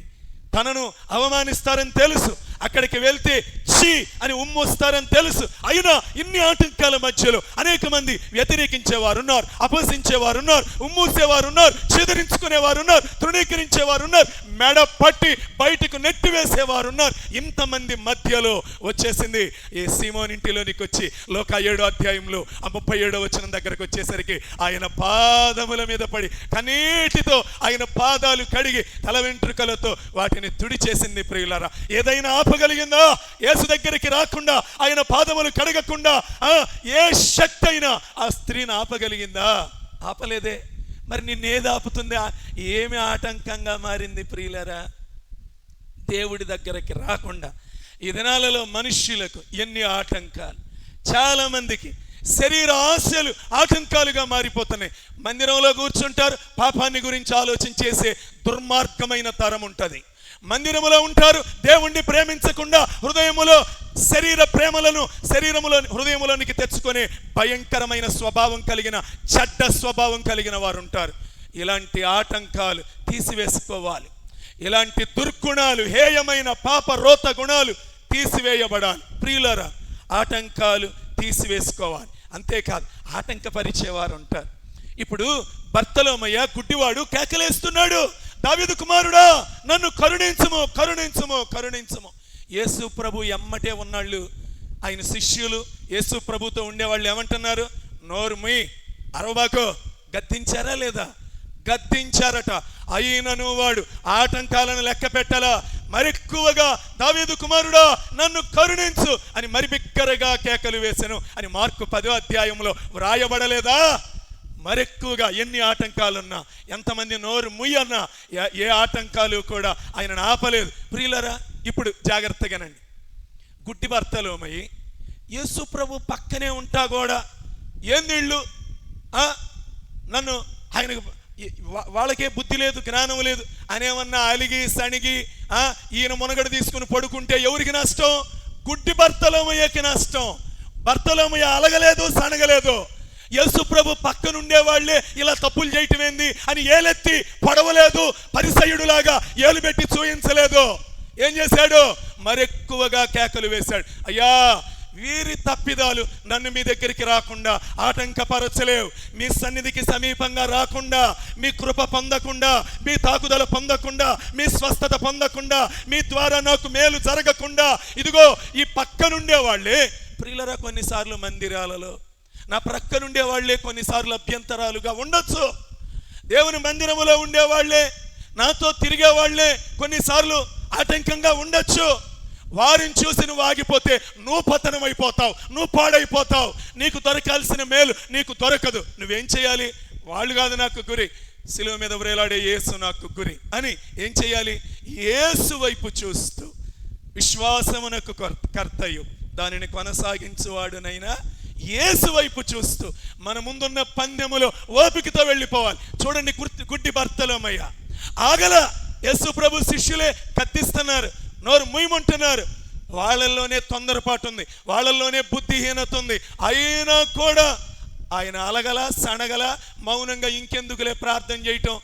తనను అవమానిస్తారని తెలుసు, అక్కడికి వెళ్తే ఛీ అని ఉమ్మొస్తారని తెలుసు. అయినా ఇన్ని ఆటంకాల మధ్యలో అనేక మంది వ్యతిరేకించేవారు ఉన్నారు, అపహసించేవారు ఉన్నారు, ఉమ్మూసేవారు ఉన్నారు, చెదిరించుకునేవారు ఉన్నారు, తృణీకరించేవారు ఉన్నారు, మెడ పట్టి బయటకు నెట్టివేసేవారు ఉన్నారు. ఇంతమంది మధ్యలో వచ్చేసింది ఈ సీమోన్ ఇంటిలోనికి వచ్చి లోక 7వ అధ్యాయంలో 37వ వచనం దగ్గరకు వచ్చేసరికి ఆయన పాదముల మీద పడి కన్నీటితో ఆయన పాదాలు కడిగి తల వెంట్రుకలతో వాటిని తుడి చేసింది ప్రియులారా. ఏదైనా ఆపగలిగిందా? యేసు దగ్గరికి రాకుండా, ఆయన పాదములు కడగకుండా ఏ శక్తి అయినా ఆ స్త్రీని ఆపగలిగిందా? ఆపలేదే. మరి నిన్నేది ఆపుతుంది? ఏమి ఆటంకంగా మారింది ప్రియులారా? దేవుడి దగ్గరికి రాకుండా ఈ దినాలలో మనుష్యులకు ఎన్ని ఆటంకాలు. చాలా మందికి శరీర ఆశలు ఆటంకాలుగా మారిపోతున్నాయి. మందిరంలో కూర్చుంటారు, పాపాన్ని గురించి ఆలోచన చేసే దుర్మార్గమైన తరం ఉంటుంది. మందిరములో ఉంటారు, దేవుణ్ణి ప్రేమించకుండా హృదయములో శరీర ప్రేమలను హృదయములోనికి తెచ్చుకునే భయంకరమైన స్వభావం కలిగిన, చెడ్డ స్వభావం కలిగిన వారు ఉంటారు. ఇలాంటి ఆటంకాలు తీసివేసుకోవాలి. ఇలాంటి దుర్గుణాలు, హేయమైన పాప రోత గుణాలు తీసివేయబడాలి ప్రియులారా. ఆటంకాలు తీసివేసుకోవాలి. అంతేకాదు, ఆటంకపరిచేవారు ఉంటారు. ఇప్పుడు బర్తలోమయ్య గుడ్డివాడు కేకలేస్తున్నాడు, దావీదు కుమారుడా నన్ను కరుణించుము, కరుణించుము, కరుణించుము. యేసు ప్రభు ఎమ్మటే ఉన్నాళ్ళు. ఆయన శిష్యులు యేసు ప్రభుతో ఉండేవాళ్ళు ఏమంటున్నారు? నోరు మూయి, అరవబాకో. గద్దించారా లేదా? గద్దించారట. అయినను వాడు ఆటంకాలను లెక్క పెట్టాలా, మరెక్కువగా దావీదు కుమారుడా నన్ను కరుణించు అని మరి బిగ్గరగా కేకలు వేసెను అని మార్కు 10వ అధ్యాయంలో వ్రాయబడలేదా? మరెక్కువగా ఎన్ని ఆటంకాలున్నా, ఎంతమంది నోరు ముయ్యన్నా, ఏ ఆటంకాలు కూడా ఆయనను ఆపలేదు. ప్రియులరా, ఇప్పుడు జాగ్రత్తగానండి. గుడ్డి భర్తలోమయ్యి యేసు ప్రభు పక్కనే ఉంటా కూడా ఏంది వీళ్ళు నన్ను ఆయనకు వాళ్ళకే బుద్ధి లేదు, జ్ఞానం లేదు అనేమన్నా అలిగి సణిగి ఈయన మునగడ తీసుకుని పడుకుంటే ఎవరికి నష్టం? గుడ్డి భర్తలోమయ్యకి నష్టం. భర్తలోమయ్య అలగలేదు, సనగలేదు. యేసు ప్రభు పక్కనుండే వాళ్ళే ఇలా తప్పులు చేయటం ఏంది అని ఏలెత్తి పడవలేదు, పరిసయ్యుడులాగా ఏలు పెట్టి చూయించలేదు. ఏం చేశాడు? మరెక్కువగా కేకలు వేశాడు. అయ్యా, వీరి తప్పిదాలు నన్ను మీ దగ్గరికి రాకుండా ఆటంకపరచలేవు. మీ సన్నిధికి సమీపంగా రాకుండా, మీ కృప పొందకుండా, మీ తాకుదల పొందకుండా, మీ స్వస్థత పొందకుండా, మీ ద్వారా నాకు మేలు జరగకుండా, ఇదిగో ఈ పక్కనుండే వాళ్ళే. ప్రియులరా, కొన్నిసార్లు మందిరాలలో నా ప్రక్కనుండే వాళ్ళే కొన్నిసార్లు అభ్యంతరాలుగా ఉండొచ్చు. దేవుని మందిరములో ఉండేవాళ్లే, నాతో తిరిగే వాళ్ళే కొన్నిసార్లు ఆటంకంగా ఉండొచ్చు. వారిని చూసి నువ్వు ఆగిపోతే నువ్వు పతనం అయిపోతావు, నువ్వు పాడైపోతావు. నీకు దొరకాల్సిన మేలు నీకు దొరకదు. నువ్వేం చేయాలి? వాళ్ళు కాదు నాకు గురి, శిలువ మీద వ్రేలాడే యేసు నాకు గురి అని ఏం చేయాలి? యేసు వైపు చూస్తూ, విశ్వాసమునకు కర్తయు దానిని కొనసాగించువాడునైనా యేసు వైపు చూస్తూ మన ముందున్న పందెములో ఓపికతో వెళ్ళిపోవాలి. చూడండి, గుడ్డి భర్తలోమయ్య ఆగల. యేసు ప్రభు శిష్యులే కత్తిస్తున్నారు, నోరు ముయ్యమంటున్నారు. వాళ్ళల్లోనే తొందరపాటు ఉంది, వాళ్ళల్లోనే బుద్ధిహీనత ఉంది. అయినా కూడా ఆయన అలగల, సనగల, మౌనంగా ఇంకెందుకులే ప్రార్థన చేయటం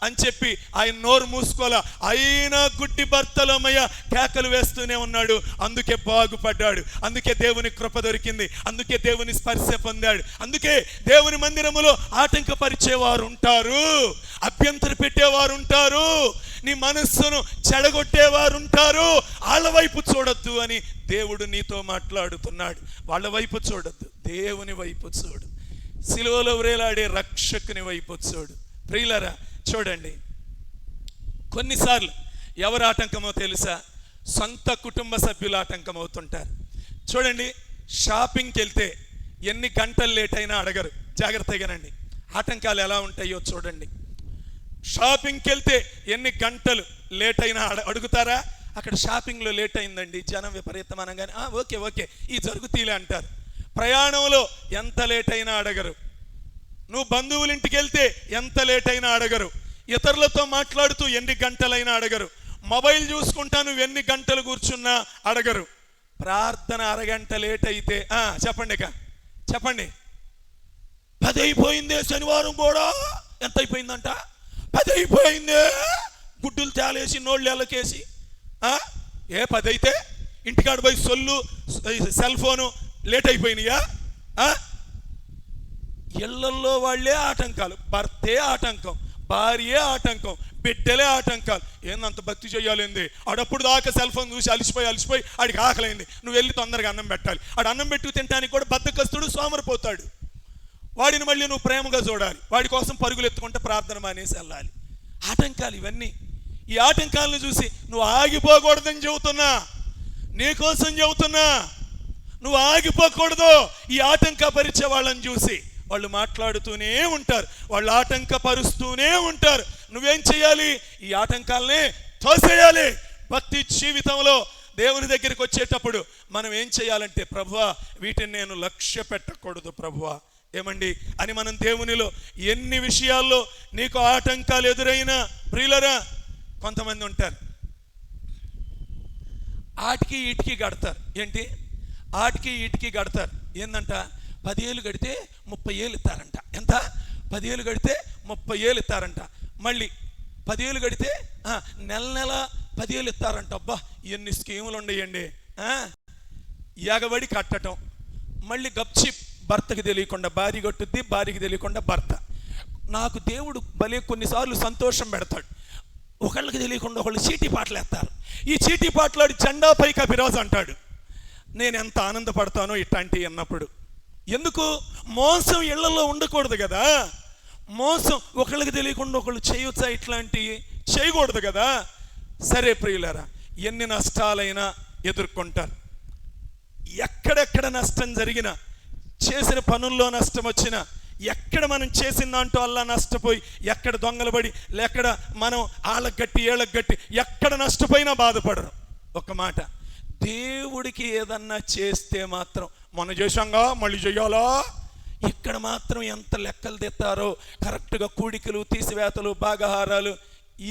అని చెప్పి ఆయన నోరు మూసుకోవాలా. అయినా గుడ్డి భర్తలోమయ్య కేకలు వేస్తూనే ఉన్నాడు. అందుకే బాగుపడ్డాడు, అందుకే దేవుని కృప దొరికింది, అందుకే దేవుని స్పర్శ పొందాడు. అందుకే దేవుని మందిరములో ఆటంకపరిచేవారు ఉంటారు, అభ్యంతర పెట్టేవారు ఉంటారు, నీ మనస్సును చెడగొట్టేవారు ఉంటారు. వాళ్ళ వైపు చూడొద్దు అని దేవుడు నీతో మాట్లాడుతున్నాడు. వాళ్ళ వైపు చూడొద్దు, దేవుని వైపు చూడు. సిలువలో వ్రేలాడే రక్షకుని వైపు చూడు. ప్రియులరా, చూడండి, కొన్నిసార్లు ఎవరు ఆటంకమో తెలుసా? సొంత కుటుంబ సభ్యులు ఆటంకం అవుతుంటారు. చూడండి, షాపింగ్కి వెళ్తే ఎన్ని గంటలు లేట్ అయినా అడగరు. జాగ్రత్తగానండి, ఆటంకాలు ఎలా ఉంటాయో చూడండి. షాపింగ్కి వెళ్తే ఎన్ని గంటలు లేట్ అయినా అడుగుతారా? అక్కడ షాపింగ్లో లేట్ అయిందండి, జనం విపరీతం అనగానే ఓకే ఈ జరుగుతీలే అంటారు. ప్రయాణంలో ఎంత లేట్ అయినా అడగరు. నువ్వు బంధువుల ఇంటికి వెళ్తే ఎంత లేట్ అయినా అడగరు. ఇతరులతో మాట్లాడుతూ ఎన్ని గంటలైనా అడగరు. మొబైల్ చూసుకుంటా నువ్వు ఎన్ని గంటలు కూర్చున్నా అడగరు. ప్రార్థన అరగంట లేట్ అయితే చెప్పండి 10 అయిపోయిందే, శనివారం కూడా ఎంత అయిపోయిందంట? 10 అయిపోయిందే. గుడ్డులు తేలేసి నోళ్ళు ఎలకేసి 10 అయితే ఇంటికాడ పోయి సొల్లు, సెల్ ఫోను లేట్ అయిపోయినాయా? ఇళ్లల్లో వాళ్ళే ఆటంకాలు, భర్తే ఆటంకం, భార్యే ఆటంకం, బిడ్డలే ఆటంకాలు. ఏందంత భక్తి చేయాలింది? ఆడప్పుడు దాకా సెల్ ఫోన్ చూసి అలిసిపోయి ఆడికి ఆకలైంది, నువ్వు వెళ్ళి తొందరగా అన్నం పెట్టాలి. ఆడు అన్నం పెట్టుకు తినడానికి కూడా బద్ధకస్తుడు, సోమరిపోతాడు. వాడిని మళ్ళీ నువ్వు ప్రేమగా చూడాలి, వాడి కోసం పరుగులు ఎత్తుకుంటే ప్రార్థన మానేసి వెళ్ళాలి. ఆటంకాలు ఇవన్నీ. ఈ ఆటంకాలను చూసి నువ్వు ఆగిపోకూడదని చెబుతున్నా, నీకోసం చెబుతున్నా. నువ్వు ఆగిపోకూడదు. ఈ ఆటంకపరిచే వాళ్ళని చూసి వాళ్ళు మాట్లాడుతూనే ఉంటారు, వాళ్ళు ఆటంకపరుస్తూనే ఉంటారు. నువ్వేం చేయాలి? ఈ ఆటంకాలనే తోసేయాలి. భక్తి జీవితంలో దేవుని దగ్గరికి వచ్చేటప్పుడు మనం ఏం చేయాలంటే, ప్రభువా వీటిని నేను లక్ష్య పెట్టకూడదు ప్రభువా, ఏమండి అని మనం దేవునిలో ఎన్ని విషయాల్లో నీకు ఆటంకాలు ఎదురైనా, ప్రియులరా, కొంతమంది ఉంటారు ఆటికి ఇటుకి కడతారు. ఏంటి? ఆటికి ఇటుకి కడతారు. ఏందంట? 10 ఏళ్ళు గడితే 30 ఏళ్ళు ఇస్తారంట. ఎంత? 10 ఏళ్ళు గడితే 30 ఏళ్ళు ఇస్తారంట. మళ్ళీ 10 ఏళ్ళు గడితే నెల 10 ఏళ్ళు ఇస్తారంట. అబ్బా, ఎన్ని స్కీములు ఉన్నాయండి. ఎగబడి కట్టడం, మళ్ళీ గప్చి భర్తకి తెలియకుండా భార్య కట్టుద్ది, భార్యకి తెలియకుండా భర్త. నాకు దేవుడు భలే కొన్నిసార్లు సంతోషం పెడతాడు. ఒకళ్ళకి తెలియకుండా ఒకళ్ళు చీటీ పాటలు వేస్తారు. ఈ చీటీ పాటలాడి జెండా పై కపిరాజు అంటాడు. నేను ఎంత ఆనందపడతానో ఇట్లాంటివి అన్నప్పుడు. ఎందుకు? మోసం ఇళ్లలో ఉండకూడదు కదా. మోసం ఒకళ్ళకి తెలియకుండా ఒకళ్ళు చేయొచ్చా? ఇట్లాంటివి చేయకూడదు కదా. సరే ప్రియులారా, ఎన్ని నష్టాలైనా ఎదుర్కొంటారు. ఎక్కడెక్కడ నష్టం జరిగినా, చేసిన పనుల్లో నష్టం వచ్చినా, ఎక్కడ మనం చేసిన దాంట్లో అలా నష్టపోయి, ఎక్కడ దొంగలు పడి, ఎక్కడ మనం ఆళ్ళకు గట్టి ఏళ్ళకు గట్టి ఎక్కడ నష్టపోయినా బాధపడరు. ఒక మాట, దేవుడికి ఏదన్నా చేస్తే మాత్రం మనం చేశాంగా మళ్ళీ చెయ్యాలా, ఇక్కడ మాత్రం ఎంత లెక్కలు తెస్తారో, కరెక్ట్గా కూడికలు తీసివేతలు భాగాహారాలు.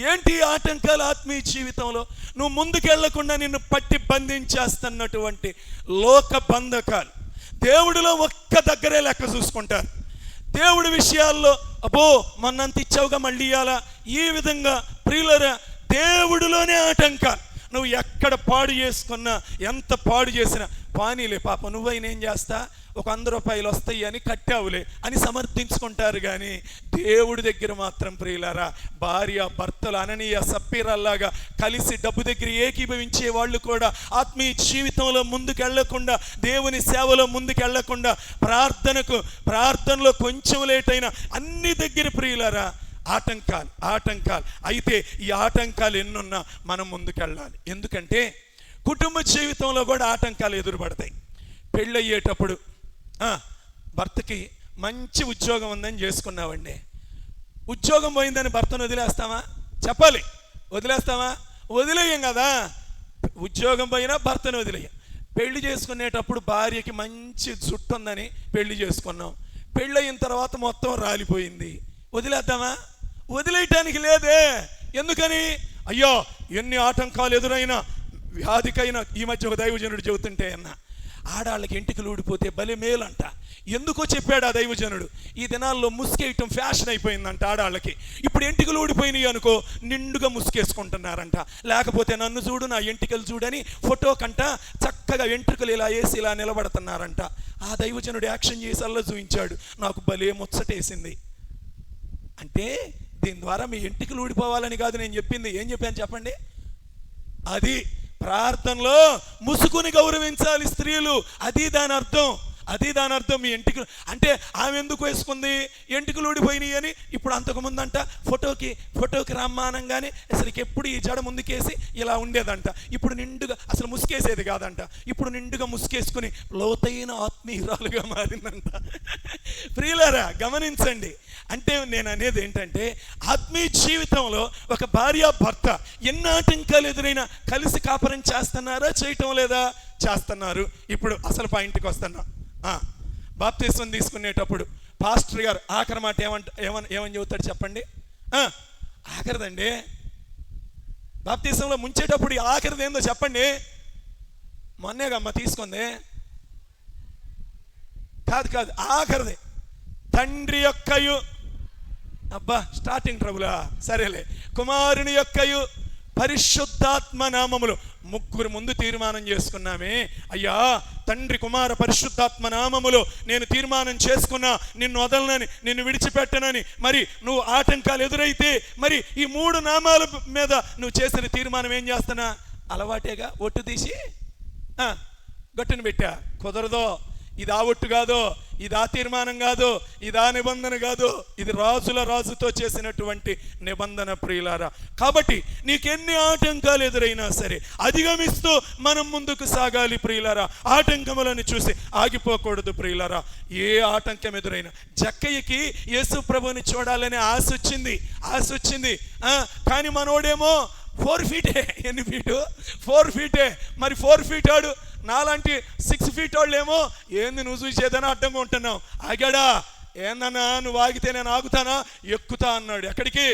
ఏంటి ఆటంకాలు ఆత్మీయ జీవితంలో? నువ్వు ముందుకెళ్లకుండా నిన్ను పట్టి బంధించేస్తున్నటువంటి లోక బంధకాలు. దేవుడిలో ఒక్క దగ్గరే లెక్క చూసుకుంటారు. దేవుడి విషయాల్లో అబ్బో మొన్నంత ఇచ్చావుగా మళ్ళీ ఇయ్యాలా, ఈ విధంగా ప్రియులరా దేవుడిలోనే ఆటంకాలు. నువ్వు ఎక్కడ పాడు చేసుకున్నా, ఎంత పాడు చేసినా పానీలే పాప నువ్వైనా ఏం చేస్తా, ఒక 100 రూపాయలు వస్తాయి అని కట్టావులే అని సమర్థించుకుంటారు. కానీ దేవుడి దగ్గర మాత్రం ప్రియులారా, భార్య భర్తలు అననీయ సప్పీరల్లాగా కలిసి డబ్బు దగ్గర ఏకీభవించే వాళ్ళు కూడా ఆత్మీయ జీవితంలో ముందుకెళ్లకుండా, దేవుని సేవలో ముందుకెళ్లకుండా, ప్రార్థనలో కొంచెం లేట్ అయినా అన్ని దగ్గర ప్రియులారా ఆటంకాలు. అయితే ఈ ఆటంకాలు ఎన్నున్నా మనం ముందుకెళ్ళాలి. ఎందుకంటే కుటుంబ జీవితంలో కూడా ఆటంకాలు ఎదురుపడతాయి. పెళ్ళయ్యేటప్పుడు భర్తకి మంచి ఉద్యోగం ఉందని చేసుకున్నావండి, ఉద్యోగం పోయిందని భర్తను వదిలేస్తామా? చెప్పాలి, వదిలేస్తామా? వదిలేయం కదా. ఉద్యోగం పోయినా భర్తను వదిలేయం. పెళ్లి చేసుకునేటప్పుడు భార్యకి మంచి జుట్టు ఉందని పెళ్లి చేసుకున్నాం, పెళ్ళయిన తర్వాత మొత్తం రాలిపోయింది, వదిలేద్దామా? వదిలేయటానికి లేదే. ఎందుకని? అయ్యో ఎన్ని ఆటంకాలు ఎదురైనా, వ్యాధికైనా. ఈ మధ్య ఒక దైవజనుడు చెబుతుంటే అన్న, ఆడాళ్ళకి ఎంటికలు ఊడిపోతే భలే మేలంట. ఎందుకో చెప్పాడు ఆ దైవజనుడు. ఈ దినాల్లో ముసుకేయటం ఫ్యాషన్ అయిపోయిందంట ఆడాళ్ళకి. ఇప్పుడు ఎంటికలు ఊడిపోయినాయి అనుకో, నిండుగా ముసుకేసుకుంటున్నారంట. లేకపోతే నన్ను చూడు, నా ఎంటికలు చూడని ఫోటో కంట చక్కగా ఎంట్రుకలు ఇలా వేసి ఇలా నిలబడుతున్నారంట. ఆ దైవజనుడు యాక్షన్ చేసి అల్ల చూపించాడు. నాకు భలే ముచ్చటేసింది. అంటే దీని ద్వారా మీ ఎంటికలు ఊడిపోవాలని కాదు నేను చెప్పింది. ఏం చెప్పాను చెప్పండి? అది ప్రార్థనలో ముసుగుని గౌరవించాలి స్త్రీలు. అది దాని అర్థం. మీ ఎంటికలు అంటే ఆమె ఎందుకు వేసుకుంది? ఎంటికలు ఊడిపోయినాయి అని. ఇప్పుడు అంతకుముందంట ఫోటోకి రమ్మానంగానే అసలు ఎప్పుడు ఈ జడ ముందుకేసి ఇలా ఉండేదంట. ఇప్పుడు నిండుగా అసలు ముసుకేసేది కాదంట. ఇప్పుడు నిండుగా ముసుకేసుకుని లోతైన ఆత్మీయురాలుగా మారిందంట. ప్రియులారా గమనించండి. అంటే నేను అనేది ఏంటంటే, ఆత్మీయ జీవితంలో ఒక భార్య భర్త ఎన్ని ఆటంకాలు ఎదురైనా కలిసి కాపురం చేస్తున్నారా, చేయటం లేదా? చేస్తున్నారు. ఇప్పుడు అసలు పాయింట్కి వస్తున్నా. బాప్తిస్మం తీసుకునేటప్పుడు పాస్టర్ గారు ఆఖరి మాట ఏమని చెబుతాడు చెప్పండి? ఆఖరిదండి. బాప్తిస్మంలో ముంచేటప్పుడు ఆఖరిది ఏందో చెప్పండి? మొన్నేగమ్మ తీసుకుంది కాదు, ఆఖరిది. తండ్రి యొక్కయు, అబ్బా స్టార్టింగ్ ట్రబులా, సరేలే, కుమారుని యొక్కయు పరిశుద్ధాత్మ నామములు. ముగ్గురు ముందు తీర్మానం చేసుకున్నామే, అయ్యా తండ్రి కుమార పరిశుద్ధాత్మ నామములో నేను తీర్మానం చేసుకున్నా, నిన్ను వదలనని, నిన్ను విడిచిపెట్టనని. మరి నువ్వు ఆటంకాలు ఎదురైతే మరి ఈ 3 నామాల మీద నువ్వు చేసిన తీర్మానం ఏం చేస్తున్నా? అలవాటేగా. ఒట్టు తీసి గట్టును పెట్టా. కుదరదో. ఇది ఆ ఒట్టు కాదు, ఇది ఆ తీర్మానం కాదు, ఇది ఆ నిబంధన కాదు, ఇది రాజుతో చేసినటువంటి నిబంధన ప్రియులారా. కాబట్టి నీకెన్ని ఆటంకాలు ఎదురైనా సరే అధిగమిస్తూ మనం ముందుకు సాగాలి ప్రియులారా. ఆటంకములను చూసి ఆగిపోకూడదు ప్రియులారా. ఏ ఆటంకం ఎదురైనా, జక్కయ్యకి యేసు ప్రభుని చూడాలనే ఆశ వచ్చింది. కానీ మనోడేమో 4 ఫీటే. ఎన్ని ఫీటు? 4 ఫీటే. మరి 4 ఫీట్ ఆడు, నాలాంటి 6 ఫీట్ వాళ్ళేమో ఏంది నువ్వు చూసేదని అడ్డంగా ఉంటున్నావు. ఆగాడా? ఏందన్నా నువ్వు ఆగితే నేను ఆగుతానా? ఎక్కుతా అన్నాడు. ఎక్కడికి?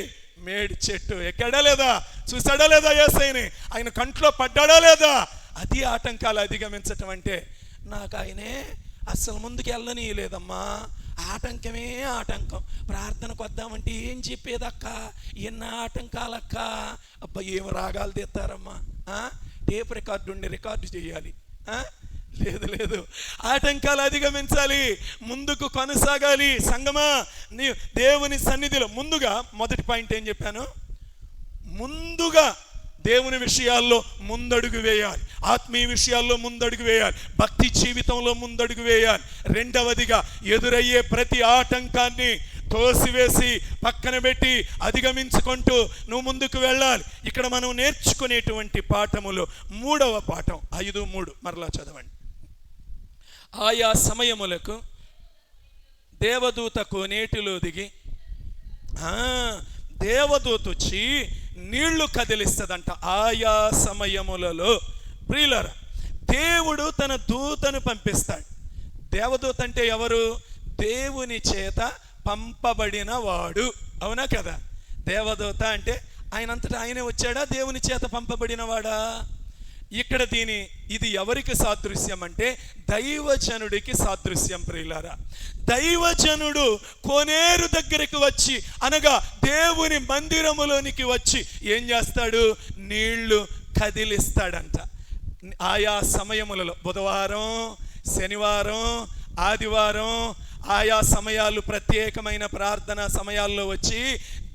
మేడి చెట్టు. ఎక్కడా లేదా? చూసాడా లేదా యేసయ్యని? ఆయన కంట్లో పడ్డాడా లేదా? అది ఆటంకాలు అధిగమించటం అంటే. నాకు ఆయనే అస్సలు ముందుకు వెళ్ళనీయలేదమ్మా. ఆటంకమే ఆటంకం. ప్రార్థనకు వద్దామంటే ఏం చెప్పేదక్క? ఎన్న ఆటంకాలక్క. అబ్బా ఏం రాగాలు తెస్తారమ్మా. టేప్ రికార్డు చేయాలి. లేదు, ఆటంకాలు అధిగమించాలి, ముందుకు కొనసాగాలి. సంగమా, నీ దేవుని సన్నిధిలో ముందుగా మొదటి పాయింట్ ఏం చెప్పాను? ముందుగా దేవుని విషయాల్లో ముందడుగు వేయాలి, ఆత్మీయ విషయాల్లో ముందడుగు వేయాలి, భక్తి జీవితంలో ముందడుగు వేయాలి. రెండవదిగా ఎదురయ్యే ప్రతి ఆటంకాన్ని తోసివేసి పక్కన పెట్టి అధిగమించుకుంటూ నువ్వు ముందుకు వెళ్ళాలి. ఇక్కడ మనం నేర్చుకునేటువంటి పాఠములు 3వ పాఠం 5:3 మరలా చదవండి. ఆయా సమయములకు దేవదూత కోనేటిలో దిగి దేవదూత వచ్చి నీళ్లు కదిలిస్తుందంట. ఆయా సమయములలో ప్రియులారా, దేవుడు తన దూతను పంపిస్తాడు. దేవదూత అంటే ఎవరు? దేవుని చేత పంపబడిన వాడు. అవునా కదా? దేవదూత అంటే ఆయనంతటా ఆయనే వచ్చాడా? దేవుని చేత పంపబడిన వాడా? ఇక్కడ ఇది ఎవరికి సాదృశ్యం అంటే దైవజనుడికి సాదృశ్యం. ప్రియులారా, దైవజనుడు కోనేరు దగ్గరికి వచ్చి, అనగా దేవుని మందిరములోనికి వచ్చి ఏం చేస్తాడు? నీళ్లు కదిలిస్తాడంట. ఆయా సమయములలో బుధవారం, శనివారం, ఆదివారం, ఆయా సమయాలు ప్రత్యేకమైన ప్రార్థనా సమయాల్లో వచ్చి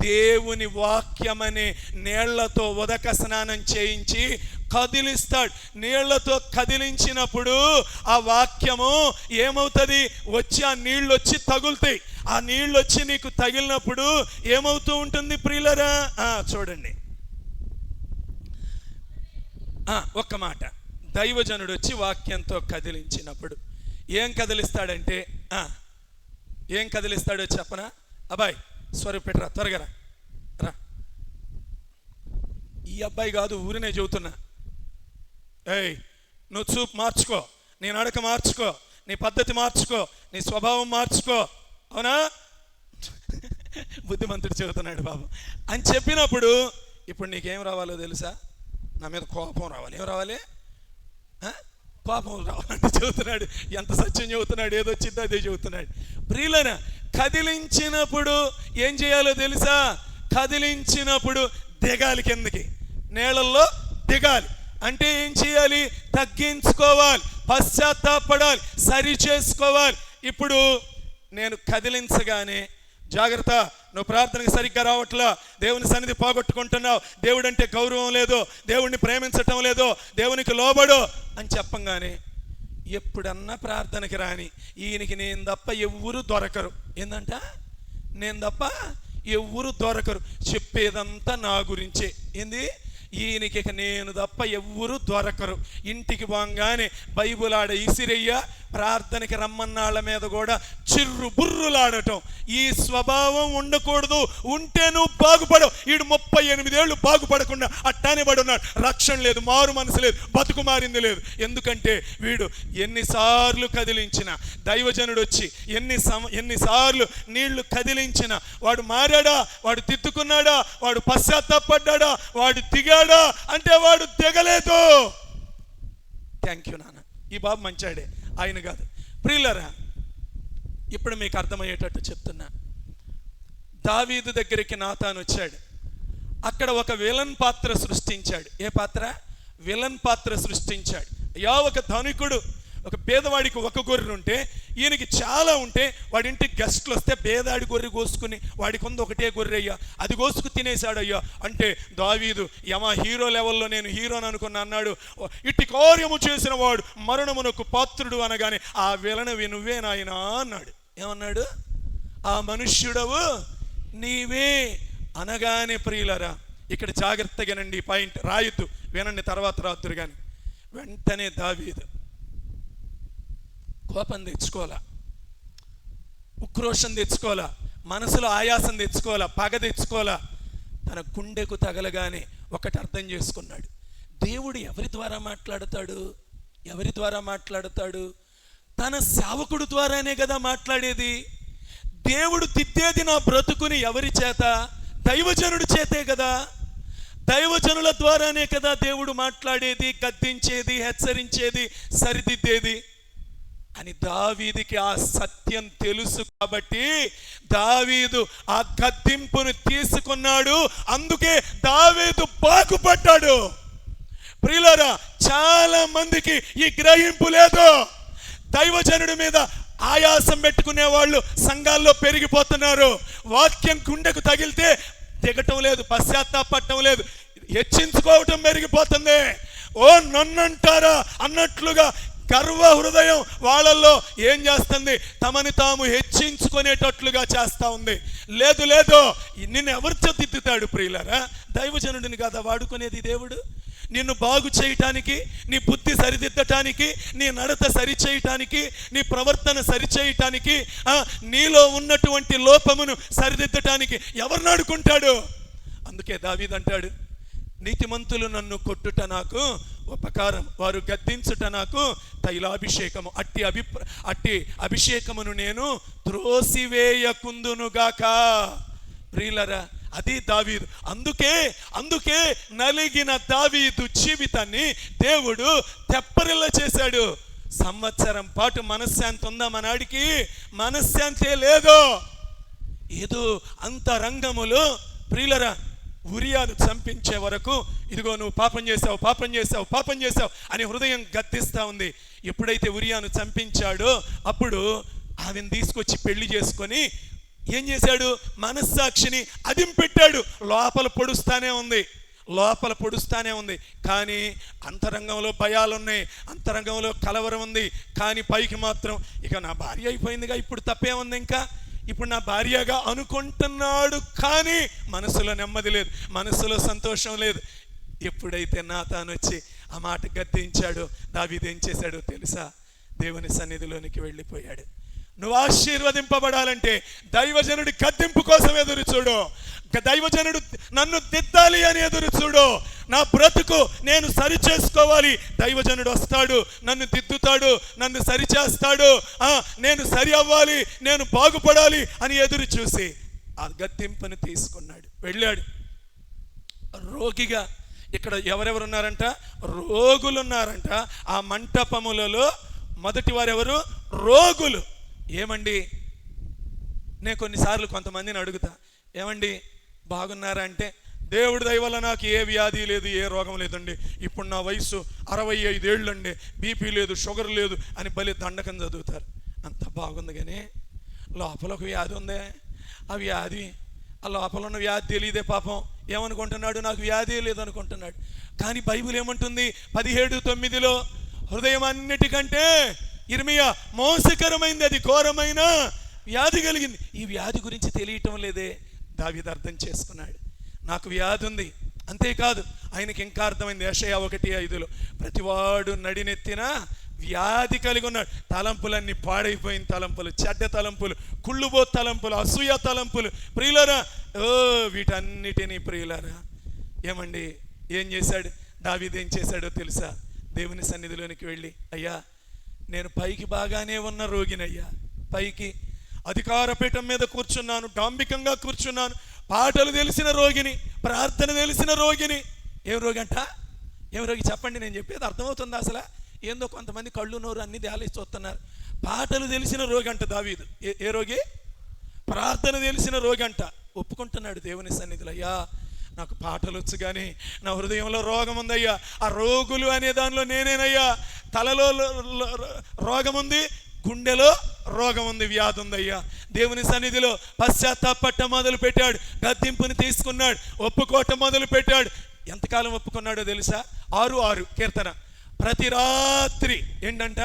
దేవుని వాక్యమనే నీళ్లతో ఉదక స్నానం చేయించి కదిలిస్తాడు. నీళ్లతో కదిలించినప్పుడు ఆ వాక్యము ఏమవుతుంది? వచ్చి ఆ నీళ్ళు వచ్చి తగులుతాయి. ఆ నీళ్ళు వచ్చి నీకు తగిలినప్పుడు ఏమవుతూ ఉంటుంది ప్రియులరా? చూడండి, ఒక్క మాట. దైవజనుడు వచ్చి వాక్యంతో కదిలించినప్పుడు ఏం కదిలిస్తాడంటే, ఏం కదిలిస్తాడో చెప్పనా? అబ్బాయి స్వరూప్ పెట్టరా, త్వరగా రా. ఈ అబ్బాయి కాదు, ఊరినే చెబుతున్నా. ఏయ్, నువ్వు చూపు మార్చుకో, నీ నడక మార్చుకో, నీ పద్ధతి మార్చుకో, నీ స్వభావం మార్చుకో. అవునా? బుద్ధిమంతుడు చెబుతున్నాడు బాబు అని చెప్పినప్పుడు ఇప్పుడు నీకేం రావాలో తెలుసా? నా మీద కోపం రావాలి. ఏం రావాలి? కోపం రావాలంటే చెబుతున్నాడు. ఎంత సత్యం చెబుతున్నాడు, ఏదొచ్చిందో అదే చెబుతున్నాడు. ప్రియులైన, కదిలించినప్పుడు ఏం చేయాలో తెలుసా? కదిలించినప్పుడు దిగాలి, కిందకి నీళ్ళల్లో దిగాలి. అంటే ఏం చేయాలి? తగ్గించుకోవాలి, పశ్చాత్తాపడాలి, సరి చేసుకోవాలి. ఇప్పుడు నేను కదిలించగానే జాగ్రత్త, నువ్వు ప్రార్థనకి సరిగ్గా రావట్లా, దేవుని సన్నిధి పోగొట్టుకుంటున్నావు, దేవుడు అంటే గౌరవం లేదు, దేవుడిని ప్రేమించటం లేదు, దేవునికి లోబడు అని చెప్పంగానే ఎప్పుడన్నా ప్రార్థనకి రాని ఈయనకి నేను తప్ప ఎవ్వరూ దొరకరు. ఏందంట? నేను తప్ప ఎవ్వరూ దొరకరు. చెప్పేదంతా నా గురించే. ఏంది? ఈయనకి నేను తప్ప ఎవ్వరూ దొరకరు. ఇంటికి పోగానే బైబుల్ ఆడ ఇసిరయ్య, ప్రార్థనకి రమ్మన్నాళ్ళ మీద కూడా చిర్రు బుర్రులాడటం. ఈ స్వభావం ఉండకూడదు. ఉంటే నువ్వు బాగుపడవు. వీడు 38 ఏళ్ళు బాగుపడకుండా అట్టానే పడున్నాడు. రక్షణ లేదు, మారు మనసు లేదు, బతుకు మారింది లేదు. ఎందుకంటే వీడు ఎన్నిసార్లు కదిలించిన, దైవజనుడు వచ్చి ఎన్నిసార్లు నీళ్లు కదిలించిన, వాడు మారాడా? వాడు తిట్టుకున్నాడా? వాడు పశ్చాత్తాపడ్డాడా? వాడు దిగాడా? అంటే వాడు దిగలేదు. థ్యాంక్ యూ నాన్న, ఈ బాబు మంచాడే, ఆయన కాదు. ప్రియులరా, ఇప్పుడు మీకు అర్థమయ్యేటట్టు చెప్తున్నా. దావీదు దగ్గరికి నాతాను వచ్చాడు. అక్కడ ఒక విలన్ పాత్ర సృష్టించాడు. ఏ పాత్ర? విలన్ పాత్ర సృష్టించాడు. ఒక ధనికుడు ఒక పేదవాడికి ఒక గొర్రె ఉంటే, ఈయనకి చాలా ఉంటే, వాడి ఇంటికి గెస్ట్లు వస్తే పేదాడి గొర్రె కోసుకుని, వాడికి ఉంది ఒకటే గొర్రె అయ్యా, అది కోసుకు తినేశాడు అయ్యా. అంటే దావీదు హీరో లెవెల్లో నేను హీరోని అనుకున్నా అన్నాడు. ఇట్టి కార్యము చేసిన వాడు మరణమునకు పాత్రుడు అనగానే ఆ విలనవి నువ్వే నాయనా అన్నాడు. ఏమన్నాడు? ఆ మనుష్యుడవు నీవే అనగానే, ప్రియులరా ఇక్కడ జాగ్రత్తగానండి, పాయింట్ రాయొద్దు, వినండి, తర్వాత రాత్రు కానీ. వెంటనే దావీదు కోపం తెచ్చుకోవాలా, ఉక్రోషం తెచ్చుకోవాలా, మనసులో ఆయాసం తెచ్చుకోవాలా, పగ తెచ్చుకోవాలా. తన గుండెకు తగలగానే ఒకటి అర్థం చేసుకున్నాడు. దేవుడు ఎవరి ద్వారా మాట్లాడతాడు? ఎవరి ద్వారా మాట్లాడతాడు? తన సేవకుడు ద్వారానే కదా మాట్లాడేది. దేవుడు తిట్టేది నా బ్రతుకుని ఎవరి చేత? దైవజనుడి చేతే కదా. దైవజనుల ద్వారానే కదా దేవుడు మాట్లాడేది, గద్దించేది, హెచ్చరించేది, సరిదిద్దేది అని దావీదుకి ఆ సత్యం తెలుసు. కాబట్టి దావీదు ఆ గద్దింపును తీసుకున్నాడు. అందుకే దావీదు బాగుపడ్డాడు. ప్రియులారా, చాలా మందికి ఈ గ్రహింపు లేదు. దైవజనుడి మీద ఆయాసం పెట్టుకునే వాళ్ళు సంఘాల్లో పెరిగిపోతున్నారు. వాక్యం గుండెకు తగిలితే దిగటం లేదు, పశ్చాత్తాపడటం లేదు, హెచ్చించుకోవటం పెరిగిపోతుంది. ఓ నన్నంటారా అన్నట్లుగా గర్వ హృదయం వాళ్ళల్లో ఏం చేస్తుంది? తమని తాము హెచ్చించుకునేటట్లుగా చేస్తా ఉంది. లేదు లేదు, నిన్ను ఎవరు దిద్దుతాడు ప్రియులారా? దైవజనుడిని కదా వాడుకునేది దేవుడు. నిన్ను బాగు చేయటానికి, నీ బుద్ధి సరిదిద్దటానికి, నీ నడత సరిచేయటానికి, నీ ప్రవర్తన సరిచేయటానికి, నీలో ఉన్నటువంటి లోపమును సరిదిద్దటానికి ఎవరిని అడుకుంటాడు? అందుకే దావీదు అంటాడు, నీతిమంతులు నన్ను కొట్టుట నాకు ఉపకారం, వారు గద్దించుట నాకు తైలాభిషేకము, అట్టి అభిషేకమును నేను త్రోసివేయకుందునుగాక. ప్రియులరా, అది దావీదు. అందుకే నలిగిన దావీదు జీవితాన్ని దేవుడు తెప్పరిల్ల చేశాడు. సంవత్సరం పాటు మనశ్శాంతి ఉందా మనాడికి? మనశ్శాంతే లేదు. ఏదో అంతరంగములో ప్రియులరా ఉరియాను చంపించే వరకు ఇదిగో నువ్వు పాపం చేశావు అని హృదయం గద్దిస్తా ఉంది. ఎప్పుడైతే ఉరియాను చంపించాడో అప్పుడు ఆమెను తీసుకొచ్చి పెళ్లి చేసుకొని ఏం చేశాడు? మనస్సాక్షిని అదింపెట్టాడు. లోపల పొడుస్తానే ఉంది, కానీ అంతరంగంలో భయాలున్నాయి, అంతరంగంలో కలవరం ఉంది. కానీ పైకి మాత్రం ఇక నా భార్య అయిపోయిందిగా, ఇప్పుడు తప్పే ఉంది, ఇంకా ఇప్పుడు నా భార్యగా అనుకుంటున్నాడు. కానీ మనసులో నెమ్మది లేదు, మనసులో సంతోషం లేదు. ఎప్పుడైతే నాతాను వచ్చి ఆ మాట గద్దించాడో దావీదు ఏం చేశాడో తెలుసా? దేవుని సన్నిధిలోనికి వెళ్ళిపోయాడు. నువ్వు ఆశీర్వదింపబడాలంటే దైవజనుడి గద్దింపు కోసం ఎదురు చూడు. దైవజనుడు నన్ను దిద్దాలి అని ఎదురు చూడు. నా బ్రతుకు నేను సరి చేసుకోవాలి, దైవజనుడు వస్తాడు, నన్ను దిద్దుతాడు, నన్ను సరిచేస్తాడు, నేను సరి అవ్వాలి, నేను బాగుపడాలి అని ఎదురు చూసి ఆ గద్దింపుని తీసుకున్నాడు, వెళ్ళాడు. రోగిగా ఇక్కడ ఎవరెవరున్నారంట? రోగులున్నారంట. ఆ మంటపములలో మొదటి వారు ఎవరు? రోగులు. ఏమండి, నేను కొన్నిసార్లు కొంతమందిని అడుగుతా, ఏమండి బాగున్నారా అంటే, దేవుడి దయ వల్ల నాకు ఏ వ్యాధి లేదు, ఏ రోగం లేదండి, ఇప్పుడు నా వయసు 65 ఏళ్ళు అండి, బీపీ లేదు, షుగర్ లేదు అని బలి దండకం చదువుతారు. అంత బాగుంది, కానీ లోపల ఒక వ్యాధి ఉందే. ఆ లోపల ఉన్న వ్యాధి తెలియదే పాపం. ఏమనుకుంటున్నాడు? నాకు వ్యాధి లేదు అనుకుంటున్నాడు. కానీ బైబిల్ ఏమంటుంది? 17:9 హృదయం అన్నిటికంటే ఇర్మియా మోసకరమైంది, అది ఘోరమైన వ్యాధి కలిగింది. ఈ వ్యాధి గురించి తెలియటం లేదే. దావీదు అర్థం చేసుకున్నాడు, నాకు వ్యాధి ఉంది. అంతేకాదు, ఆయనకి ఇంకా అర్థమైంది. యెషయా 1:5 ప్రతివాడు నడినెత్తిన వ్యాధి కలిగి ఉన్నాడు. తలంపులన్నీ పాడైపోయిన తలంపులు, చెడ్డ తలంపులు, కుళ్ళుబో తలంపులు, అసూయ తలంపులు. ప్రియులరా, వీటన్నిటినీ ప్రియులరా ఏమండి ఏం చేశాడు దావీదు? ఏం చేశాడో తెలుసా? దేవుని సన్నిధిలోనికి వెళ్ళి, అయ్యా నేను పైకి బాగానే ఉన్న రోగినయ్యా, పైకి అధికార పీఠం మీద కూర్చున్నాను, డాంబికంగా కూర్చున్నాను, పాటలు తెలిసిన రోగిని, ప్రార్థన తెలిసిన రోగిని. ఏం రోగి అంట? ఏం రోగి చెప్పండి, నేను చెప్పేది అర్థమవుతుందా అసలు? ఏందో కొంతమంది కళ్ళు నోరు అన్ని దాలేసి చూస్తున్నారు. పాటలు తెలిసిన రోగి అంట దావీదు. ఏ రోగి? ప్రార్థన తెలిసిన రోగి అంట. ఒప్పుకుంటున్నాడు దేవుని సన్నిధిలో, అయ్యా నాకు పాటలు వచ్చు, కానీ నా హృదయంలో రోగం ఉందయ్యా. ఆ రోగులు అనే దానిలో నేనేనయ్యా. తలలో రోగం ఉంది, గుండెలో రోగం ఉంది, వ్యాధి ఉందయ్యా. దేవుని సన్నిధిలో పశ్చాత్తాపట్ట మొదలు పెట్టాడు, గద్దింపుని తీసుకున్నాడు, ఒప్పుకోవటం మొదలు పెట్టాడు. ఎంతకాలం ఒప్పుకున్నాడో తెలుసా? 6:6 కీర్తన. ప్రతి రాత్రి ఏంటంట?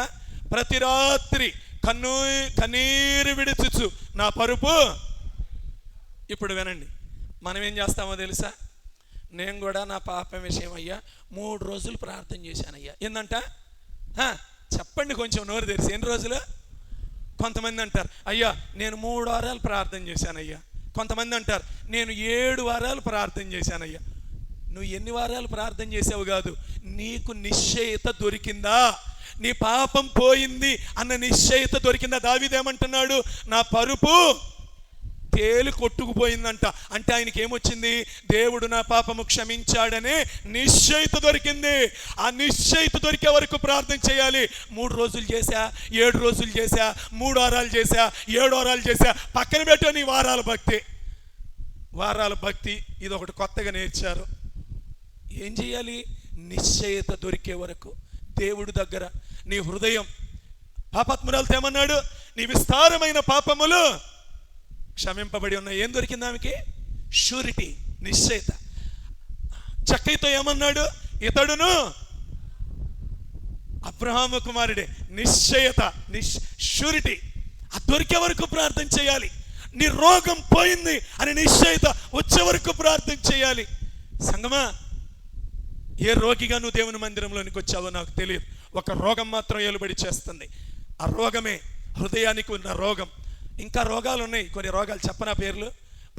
ప్రతి రాత్రి కన్నీరు విడుచుచు నా పరుపు. ఇప్పుడు వినండి, మనం ఏం చేస్తామో తెలుసా? నేను కూడా నా పాపం విషయం అయ్యా 3 రోజులు ప్రార్థన చేశానయ్యా. ఏందంట? చెప్పండి కొంచెం నోరు తెరిచి, ఎన్ని రోజులు? కొంతమంది అంటారు, అయ్యా నేను 3 వారాలు ప్రార్థన చేశానయ్యా. కొంతమంది అంటారు, నేను 7 వారాలు ప్రార్థన చేశానయ్యా. నువ్వు ఎన్ని వారాలు ప్రార్థన చేసావు కాదు, నీకు నిశ్చయత దొరికిందా? నీ పాపం పోయింది అన్న నిశ్చయత దొరికిందా? దావీదు ఏమంటున్నాడు? నా పరుపు తేలు కొట్టుకుపోయిందంట. అంటే ఆయనకి ఏమొచ్చింది? దేవుడు నా పాపము క్షమించాడనే నిశ్చయిత దొరికింది. ఆ నిశ్చయిత దొరికే వరకు ప్రార్థన చేయాలి. 3 రోజులు చేశా, 7 రోజులు చేశా, 3 వారాలు చేశా, 7 వారాలు చేశా, పక్కన పెట్టు నీ వారాల భక్తి. ఇది ఒకటి కొత్తగా నేర్చారు. ఏం చేయాలి? నిశ్చయత దొరికే వరకు దేవుడి దగ్గర నీ హృదయం. పాపాత్మురాలతో ఏమన్నాడు? నీ విస్తారమైన పాపములు క్షమింపబడి ఉన్నాయి. ఏం దొరికింది ఆమెకి? షూరిటీ, నిశ్చయత. చక్కయ్యతో ఏమన్నాడు? ఇతడును అబ్రహాము కుమారుడే. నిశ్చయత, షూరిటీ. ఆ దొరికే వరకు ప్రార్థన చేయాలి. నీ రోగం పోయింది అని నిశ్చయత వచ్చే వరకు ప్రార్థన చేయాలి. సంగమా, ఏ రోగిగా నువ్వు దేవుని మందిరంలోనికి వచ్చావో నాకు తెలియదు. ఒక రోగం మాత్రం ఏలుబడి చేస్తుంది. ఆ రోగమే హృదయానికి ఉన్న రోగం. ఇంకా రోగాలు ఉన్నాయి, కొన్ని రోగాలు చెప్పనా పేర్లు.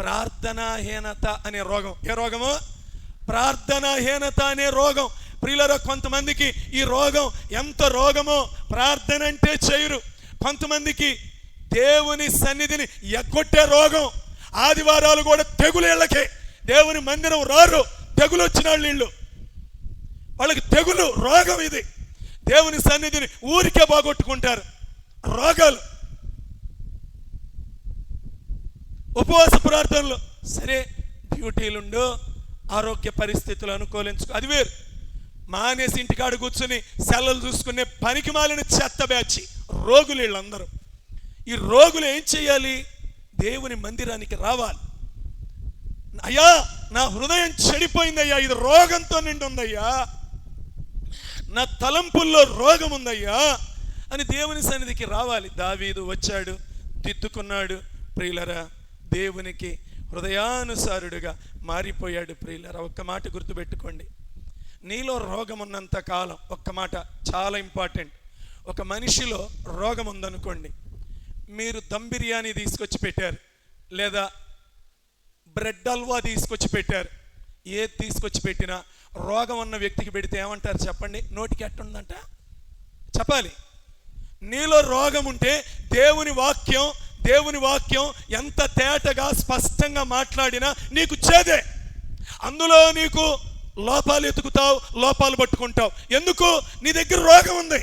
ప్రార్థనాహీనత అనే రోగం. ఏ రోగము? ప్రార్థనాహీనత అనే రోగం. ప్రియులారా, కొంతమందికి ఈ రోగం ఎంత రోగమో, ప్రార్థన అంటే చేయరు. కొంతమందికి దేవుని సన్నిధిని ఎగ్గొట్టే రోగం. ఆదివారాలు కూడా తెగులేళ్ళకే, దేవుని మందిరం రారు. తెగులు వచ్చిన వాళ్ళు, వాళ్ళకి తెగులు రోగం ఇది. దేవుని సన్నిధిని ఊరికే బాగొట్టుకుంటారు. రోగాలు. ఉపవాస ప్రార్థనలు సరే, డ్యూటీలుండో, ఆరోగ్య పరిస్థితులు అనుకూలించుకో, అది వేరు. మానేసి ఇంటికాడ కూర్చుని సెలవులు చూసుకునే పనికి మాలిన చెత్త బ్యాచి రోగులు వీళ్ళందరూ. ఈ రోగులు ఏం చేయాలి? దేవుని మందిరానికి రావాలి. అయ్యా, నా హృదయం చెడిపోయిందయ్యా, ఇది రోగంతో నిండి ఉందయ్యా, నా తలంపుల్లో రోగం ఉందయ్యా అని దేవుని సన్నిధికి రావాలి. దావీదు వచ్చాడు, దిద్దుకున్నాడు. ప్రియులరా, దేవునికి హృదయానుసారుడుగా మారిపోయాడు. ప్రియులరా, ఒక్క మాట గుర్తుపెట్టుకోండి. నీలో రోగం ఉన్నంత కాలం, ఒక్క మాట చాలా ఇంపార్టెంట్. ఒక మనిషిలో రోగం ఉందనుకోండి, మీరు దమ్ బిర్యానీ తీసుకొచ్చి పెట్టారు, లేదా బ్రెడ్ హల్వా తీసుకొచ్చి పెట్టారు. ఏది తీసుకొచ్చి పెట్టినా రోగం ఉన్న వ్యక్తికి పెడితే ఏమంటారు చెప్పండి? నోటికి ఎట్టుందంట చెప్పాలి. నీలో రోగం ఉంటే దేవుని వాక్యం ఎంత తేటగా స్పష్టంగా మాట్లాడినా నీకు చేదే. అందులో నీకు లోపాలు ఎతుకుతావు, లోపాలు పట్టుకుంటావు. ఎందుకు? నీ దగ్గర రోగం ఉంది.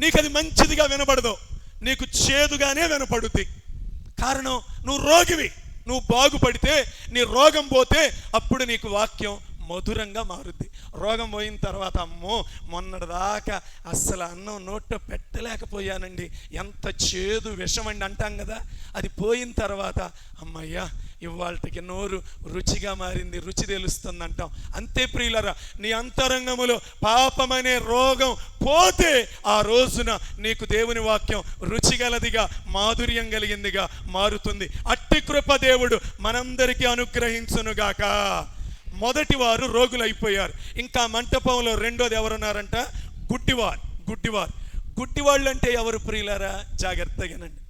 నీకు అది మంచిదిగా వినపడదు, నీకు చేదుగానే వినపడుద్ది. కారణం, నువ్వు రోగివి. నువ్వు బాగుపడితే, నీ రోగం పోతే, అప్పుడు నీకు వాక్యం మధురంగా మారుద్ది. రోగం పోయిన తర్వాత, అమ్మో మొన్నటిదాకా అస్సలు అన్నం నోట్లో పెట్టలేకపోయానండి, ఎంత చేదు విషమండి అంటాం కదా. అది పోయిన తర్వాత, అమ్మయ్యా ఇవాళకి నోరు రుచిగా మారింది, రుచి తెలుస్తుంది అంటాం. అంతే ప్రియులరా, నీ అంతరంగములో పాపమనే రోగం పోతే ఆ రోజున నీకు దేవుని వాక్యం రుచిగలదిగా, మాధుర్యం కలిగిందిగా మారుతుంది. అట్టి కృప దేవుడు మనందరికీ అనుగ్రహించునుగాక. మొదటి వారు రోగులైపోయారు. ఇంకా మంటపంలో రెండోది ఎవరున్నారంట? గుడ్డివాళ్ళు అంటే ఎవరు ప్రియులారా? జాగ్రత్తగానండి.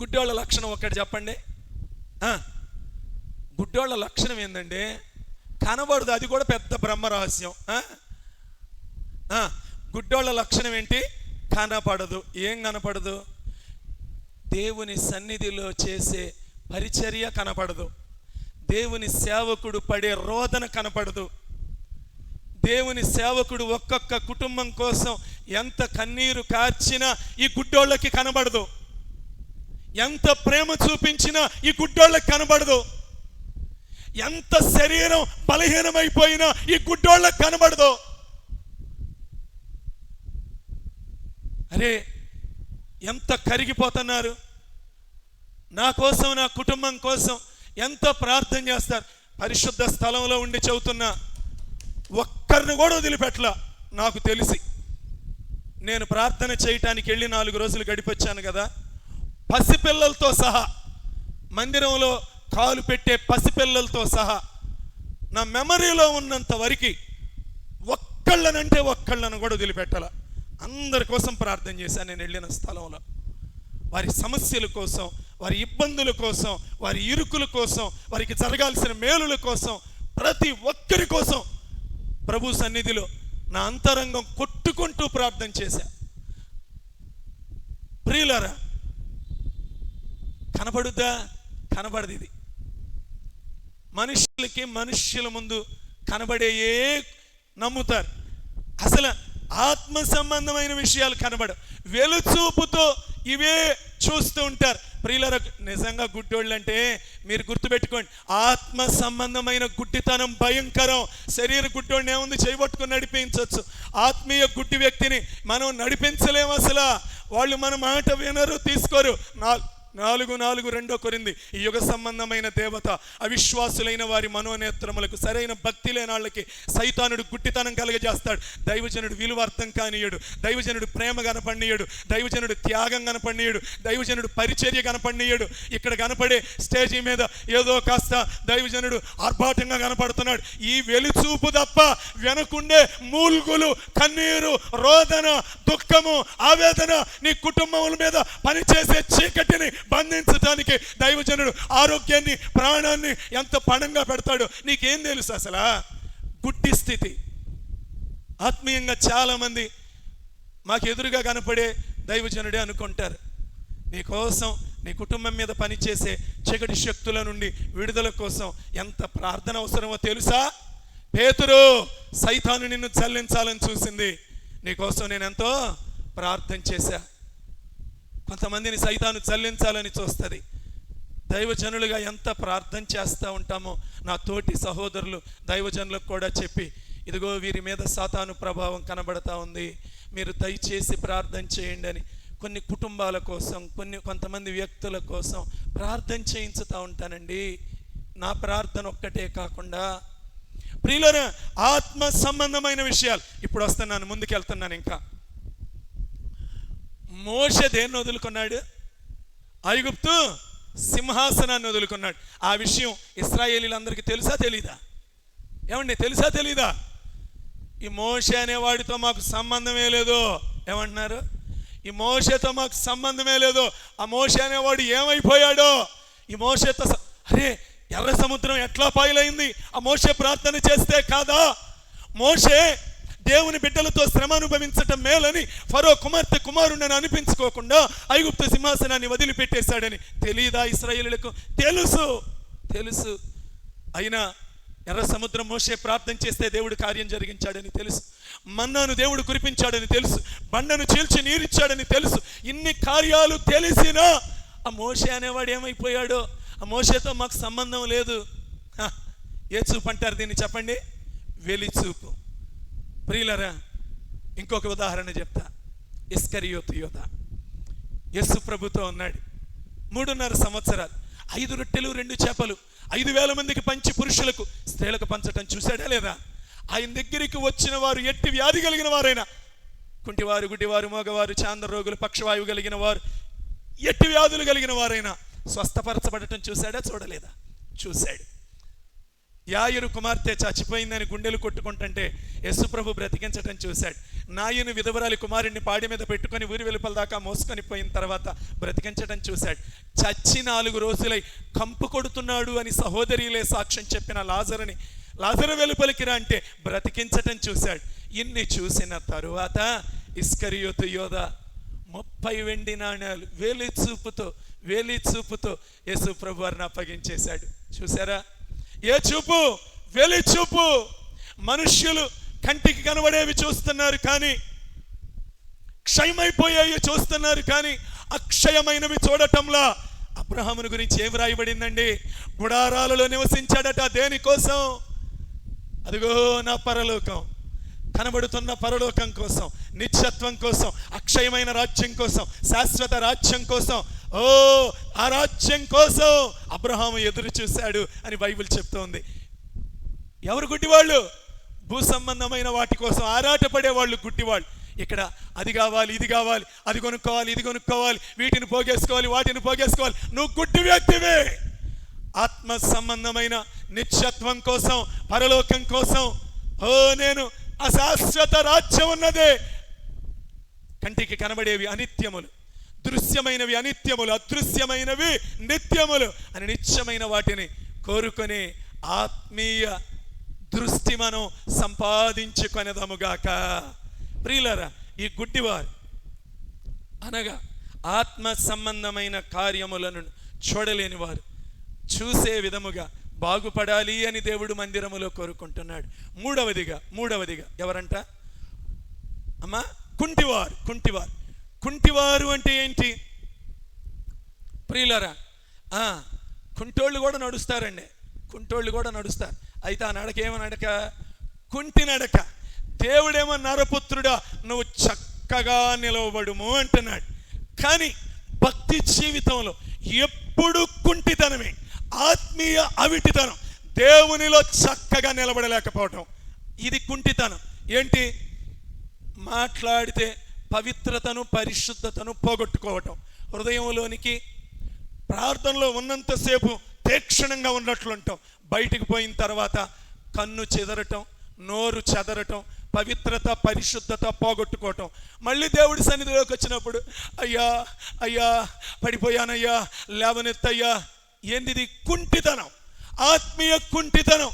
గుడ్డివాళ్ళ లక్షణం ఒకటి చెప్పండి. గుడ్డివాళ్ళ లక్షణం ఏందండి? కనబడదు. అది కూడా పెద్ద బ్రహ్మ రహస్యం. గుడ్డివాళ్ళ లక్షణం ఏంటి? కనపడదు. ఏం కనపడదు? దేవుని సన్నిధిలో చేసే పరిచర్య కనపడదు, దేవుని సేవకుడు పడే రోదన కనపడదు, దేవుని సేవకుడు ఒక్కొక్క కుటుంబం కోసం ఎంత కన్నీరు కార్చినా ఈ గుడ్డోళ్ళకి కనబడదు, ఎంత ప్రేమ చూపించినా ఈ గుడ్డోళ్ళకి కనబడదు, ఎంత శరీరం బలహీనమైపోయినా ఈ గుడ్డోళ్ళకి కనబడదు. అరే ఎంత కరిగిపోతున్నారు, నా కోసం, నా కుటుంబం కోసం ఎంత ప్రార్థన చేస్తారు. పరిశుద్ధ స్థలంలో ఉండి చెబుతున్నా, ఒక్కరిని కూడా వదిలిపెట్టలా. నాకు తెలిసి నేను ప్రార్థన చేయటానికి వెళ్ళి 4 రోజులు గడిపొచ్చాను కదా, పసిపిల్లలతో సహా, మందిరంలో కాలు పెట్టే పసిపిల్లలతో సహా నా మెమరీలో ఉన్నంత వరకు ఒక్కళ్ళను కూడా వదిలిపెట్టాల. అందరి కోసం ప్రార్థన చేశాను. నేను వెళ్ళిన స్థలంలో వారి సమస్యల కోసం, వారి ఇబ్బందుల కోసం, వారి ఇరుకుల కోసం, వారికి జరగాల్సిన మేలుల కోసం, ప్రతి ఒక్కరి కోసం ప్రభు సన్నిధిలో నా అంతరంగం కొట్టుకుంటూ ప్రార్థన చేశా. ప్రియులారా, కనబడుద్దా? కనబడదు. ఇది మనుషులకి మనుష్యుల ముందు కనబడేయే నమ్ముతారు. అసలు ఆత్మ సంబంధమైన విషయాలు కనబడవు. వెలుచూపుతో ఇవే చూస్తూ ఉంటారు. ప్రియులారా, నిజంగా గుడ్డోళ్ళు అంటే మీరు గుర్తుపెట్టుకోండి, ఆత్మ సంబంధమైన గుడ్డితనం భయంకరం. శరీర గుడ్డోడిని ఏముంది, చేయబట్టుకుని నడిపించవచ్చు. ఆత్మీయ గుడ్డి వ్యక్తిని మనం నడిపించలేము. అసలు వాళ్ళు మన మాట వినరు, తీసుకోరు. 4:4 2 కొరింథీ. ఈ యుగ సంబంధమైన దేవత అవిశ్వాసులైన వారి మనోనేత్రములకు, సరైన భక్తి లేని వాళ్ళకి సైతానుడు గుడ్డితనం కలగజేస్తాడు. దైవజనుడు విలువ అర్థం కానియడు, దైవజనుడు ప్రేమ కనపడియడు, దైవజనుడు త్యాగం కనపడియడు, దైవజనుడు పరిచర్య కనపడియడు. ఇక్కడ కనపడే స్టేజీ మీద ఏదో కాస్త దైవజనుడు ఆర్భాటంగా కనపడుతున్నాడు. ఈ వెలుచూపు తప్ప వెనకుండే మూల్గులు, కన్నీరు, రోదన, దుఃఖము, ఆవేదన, నీ కుటుంబముల మీద పనిచేసే చీకటిని బంధించడానికి దైవజనుడు ఆరోగ్యాన్ని, ప్రాణాన్ని ఎంత పణంగా పెడతాడు నీకేం తెలుసు? అసలు గుడ్డి స్థితి. ఆత్మీయంగా చాలా మంది మాకు ఎదురుగా కనపడే దైవజనుడే అనుకుంటారు. నీకోసం, నీ కుటుంబం మీద పనిచేసే చీకటి శక్తుల నుండి విడుదల కోసం ఎంత ప్రార్థన అవసరమో తెలుసా? పేతురు, సైతాను నిన్ను చల్లించాలని చూసింది, నీకోసం నేను ఎంతో ప్రార్థన చేశా. కొంతమందిని సైతాను చల్లించాలని చూస్తుంది. దైవజనులుగా ఎంత ప్రార్థన చేస్తూ ఉంటామో నా తోటి సహోదరులు దైవజనులకు కూడా చెప్పి, ఇదిగో వీరి మీద సాతాను ప్రభావం కనబడతా ఉంది, మీరు దయచేసి ప్రార్థన చేయండి అని కొన్ని కుటుంబాల కోసం, కొంతమంది వ్యక్తుల కోసం ప్రార్థన చేయించుతూ ఉంటానండి. నా ప్రార్థన ఒక్కటే కాకుండా ప్రియులారా, ఆత్మ సంబంధమైన విషయాలు ఇప్పుడు వస్తున్నాను, ముందుకెళ్తున్నాను. ఇంకా మోషే దేన్ని వదులుకున్నాడు? ఐగుప్తు సింహాసనాన్ని వదులుకున్నాడు. ఆ విషయం ఇశ్రాయేలీలందరికీ తెలుసా తెలీదా? ఏమండి, తెలుసా తెలీదా? ఈ మోషే అనేవాడితో మాకు సంబంధమే లేదు ఏమంటున్నారు? ఈ మోషేతో మాకు సంబంధమే లేదు. ఆ మోషే అనేవాడు ఏమైపోయాడో, ఈ మోషేతో అరే ఎర్ర సముద్రం ఎట్లా పాయలైంది? ఆ మోషే ప్రార్థన చేస్తే కాదా? మోషే దేవుని బిడ్డలతో శ్రమ అనుభవించటం మేలని ఫరో కుమార్తె కుమారుణ్ణి అనిపించుకోకుండా ఐగుప్తు సింహాసనాన్ని వదిలిపెట్టేశాడని తెలీదా ఇశ్రాయేలులకు? తెలుసు. అయినా ఎర్ర సముద్రం మోషే ప్రార్థన చేస్తే దేవుడు కార్యం జరిగించాడని తెలుసు. మన్నాను దేవుడు కురిపించాడని తెలుసు. బండను చీల్చి నీరిచ్చాడని తెలుసు. ఇన్ని కార్యాలు తెలిసినా ఆ మోషే అనేవాడు ఏమైపోయాడో? ఆ మోషేతో మాకు సంబంధం లేదు. ఏ చూపు అంటారు దీన్ని చెప్పండి? వెలిచూపు. ప్రియులరా, ఇంకొక ఉదాహరణ చెప్తా. ఇస్కరియోతు యోధ యేసు ప్రభుతో ఉన్నాడు. 3.5 సంవత్సరాలు 5 రొట్టెలు 2 చేపలు 5,000 మందికి పంచి పురుషులకు స్త్రీలకు పంచటం చూశాడా లేదా? ఆయన దగ్గరికి వచ్చిన వారు ఎట్టి వ్యాధి కలిగిన వారైనా, కుంటివారు, గుడ్డివారు, మోగవారు, చాంద్ర రోగులు, పక్షవాయువు కలిగిన వారు, ఎట్టి వ్యాధులు కలిగిన వారైనా స్వస్థపరచబడటం చూశాడా? చూడలేదా? చూశాడు. యాయిరు కుమార్తె చచ్చిపోయిందని గుండెలు కొట్టుకుంటుంటే యేసు ప్రభు బ్రతికించటం చూశాడు. నాయను విధవరాలి కుమారుడిని పాడి మీద పెట్టుకొని ఊరి వెలుపల దాకా మోసుకొని పోయిన తర్వాత బ్రతికించటం చూశాడు. చచ్చి 4 రోజులై కంపు కొడుతున్నాడు అని సహోదరిలే సాక్ష్యం చెప్పిన లాజరు వెలుపలికి రా అంటే బ్రతికించటం చూశాడు. ఇన్ని చూసిన తరువాత ఇస్కరియోతు యోధ 30 వెండి నాణ్యాలు వేలి చూపుతో యేసు ప్రభు వారిని అప్పగించేశాడు. చూసారా? ఏ చూపు? వెలి చూపు. మనుష్యులు కంటికి కనబడేవి చూస్తున్నారు కానీ, క్షయమైపోయేవి చూస్తున్నారు కానీ అక్షయమైనవి చూడటంలా. అబ్రహాముని గురించి ఏం రాయబడిందండి? గుడారాలలో నివసించాడట. దేనికోసం? అదిగో నా పరలోకం, కనబడుతున్న పరలోకం కోసం, నిత్యత్వం కోసం, అక్షయమైన రాజ్యం కోసం, శాశ్వత రాజ్యం కోసం, ఆ రాజ్యం కోసం అబ్రహాము ఎదురు చూశాడు అని బైబిల్ చెప్తోంది. ఎవరు గుడ్డివాళ్ళు? భూ సంబంధమైన వాటి కోసం ఆరాటపడేవాళ్ళు గుడ్డివాళ్ళు. ఇక్కడ అది కావాలి, ఇది కావాలి, అది కొనుక్కోవాలి, ఇది కొనుక్కోవాలి, వీటిని పోగేసుకోవాలి, వాటిని పోగేసుకోవాలి. నువ్వు గుడ్డి వ్యక్తివే. ఆత్మ సంబంధమైన నిత్యత్వం కోసం, పరలోకం కోసం, నేను అశాశ్వత రాజ్యం ఉన్నదే. కంటికి కనబడేవి అనిత్యములు, దృశ్యమైనవి అనిత్యములు, అదృశ్యమైనవి నిత్యములు అని నిత్యమైన వాటిని కోరుకొని ఆత్మీయ దృష్టి మనం సంపాదించుకొనేదముగాక. ప్రియులారా, ఈ గుడ్డివారు అనగా ఆత్మ సంబంధమైన కార్యములను చూడలేని వారు చూసే విధముగా బాగుపడాలి అని దేవుడు మందిరములో కోరుకుంటున్నాడు. మూడవదిగా ఎవరంట? అమ్మా, కుంటివారు అంటే ఏంటి ప్రియులారా? కుంటోళ్ళు కూడా నడుస్తారండి. అయితే ఆ నడక ఏమో నడక? కుంటి నడక. దేవుడేమో నరపుత్రుడా నువ్వు చక్కగా నిలవబడుము అంటున్నాడు. కానీ భక్తి జీవితం జీవితంలో ఎప్పుడు కుంటితనమే, ఆత్మీయ అవిటితనం, దేవునిలో చక్కగా నిలబడలేకపోవటం, ఇది కుంటితనం. ఏంటి? మాట్లాడితే పవిత్రతను పరిశుద్ధతను పోగొట్టుకోవటం, హృదయంలోనికి ప్రార్థనలో ఉన్నంతసేపు తీక్షణంగా ఉన్నట్లుంటాం, బయటికి పోయిన తర్వాత కన్ను చెదరటం, నోరు చెదరటం, పవిత్రత పరిశుద్ధత పోగొట్టుకోవటం. మళ్ళీ దేవుడి సన్నిధిలోకి వచ్చినప్పుడు అయ్యా అయ్యా పడిపోయానయ్యా లేవనెత్తయ్యా. ఏంటిది? కుంటితనం, ఆత్మీయ కుంటితనం.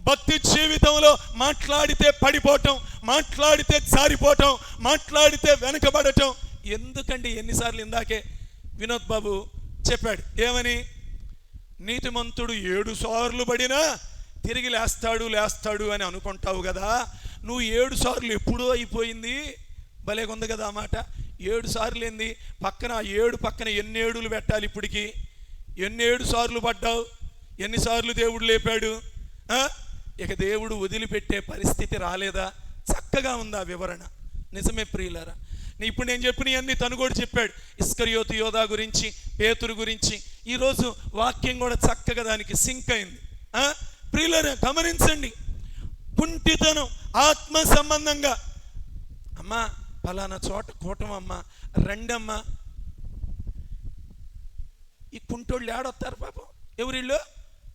భక్తి జీవితంలో మాట్లాడితే పడిపోవటం, మాట్లాడితే జారిపోవటం, మాట్లాడితే వెనకబడటం. ఎందుకండి? ఎన్నిసార్లు ఇందాకే వినోద్ బాబు చెప్పాడు, ఏమని? నీతిమంతుడు 7 సార్లు పడినా తిరిగి లేస్తాడు అని అనుకుంటావు కదా, నువ్వు 7 సార్లు ఎప్పుడో అయిపోయింది. భలేగుంది కదా ఆ మాట. 7 సార్లు ఏంది? పక్కన 7 పక్కన ఎన్ని ఏడులు పెట్టాలి? ఇప్పటికి ఎన్ని 7 సార్లు పడ్డావు? ఎన్నిసార్లు దేవుడు లేపాడు? ఇక దేవుడు వదిలిపెట్టే పరిస్థితి రాలేదా? చక్కగా ఉంది ఆ వివరణ. నిజమే ప్రియులారా. ఇప్పుడు నేను చెప్పినవన్నీ తను కూడా చెప్పాడు. ఇస్కరియోతు యోధా గురించి, పేతురు గురించి. ఈరోజు వాక్యం కూడా చక్కగా దానికి సింక్ అయింది. ప్రియులారా గమనించండి, కుంటితనం ఆత్మ సంబంధంగా. అమ్మా పలానా చోట కూటం అమ్మా, రండమ్మా. ఈ కుంటోళ్ళు ఏడొస్తారు పాపం? ఎవరిళ్ళు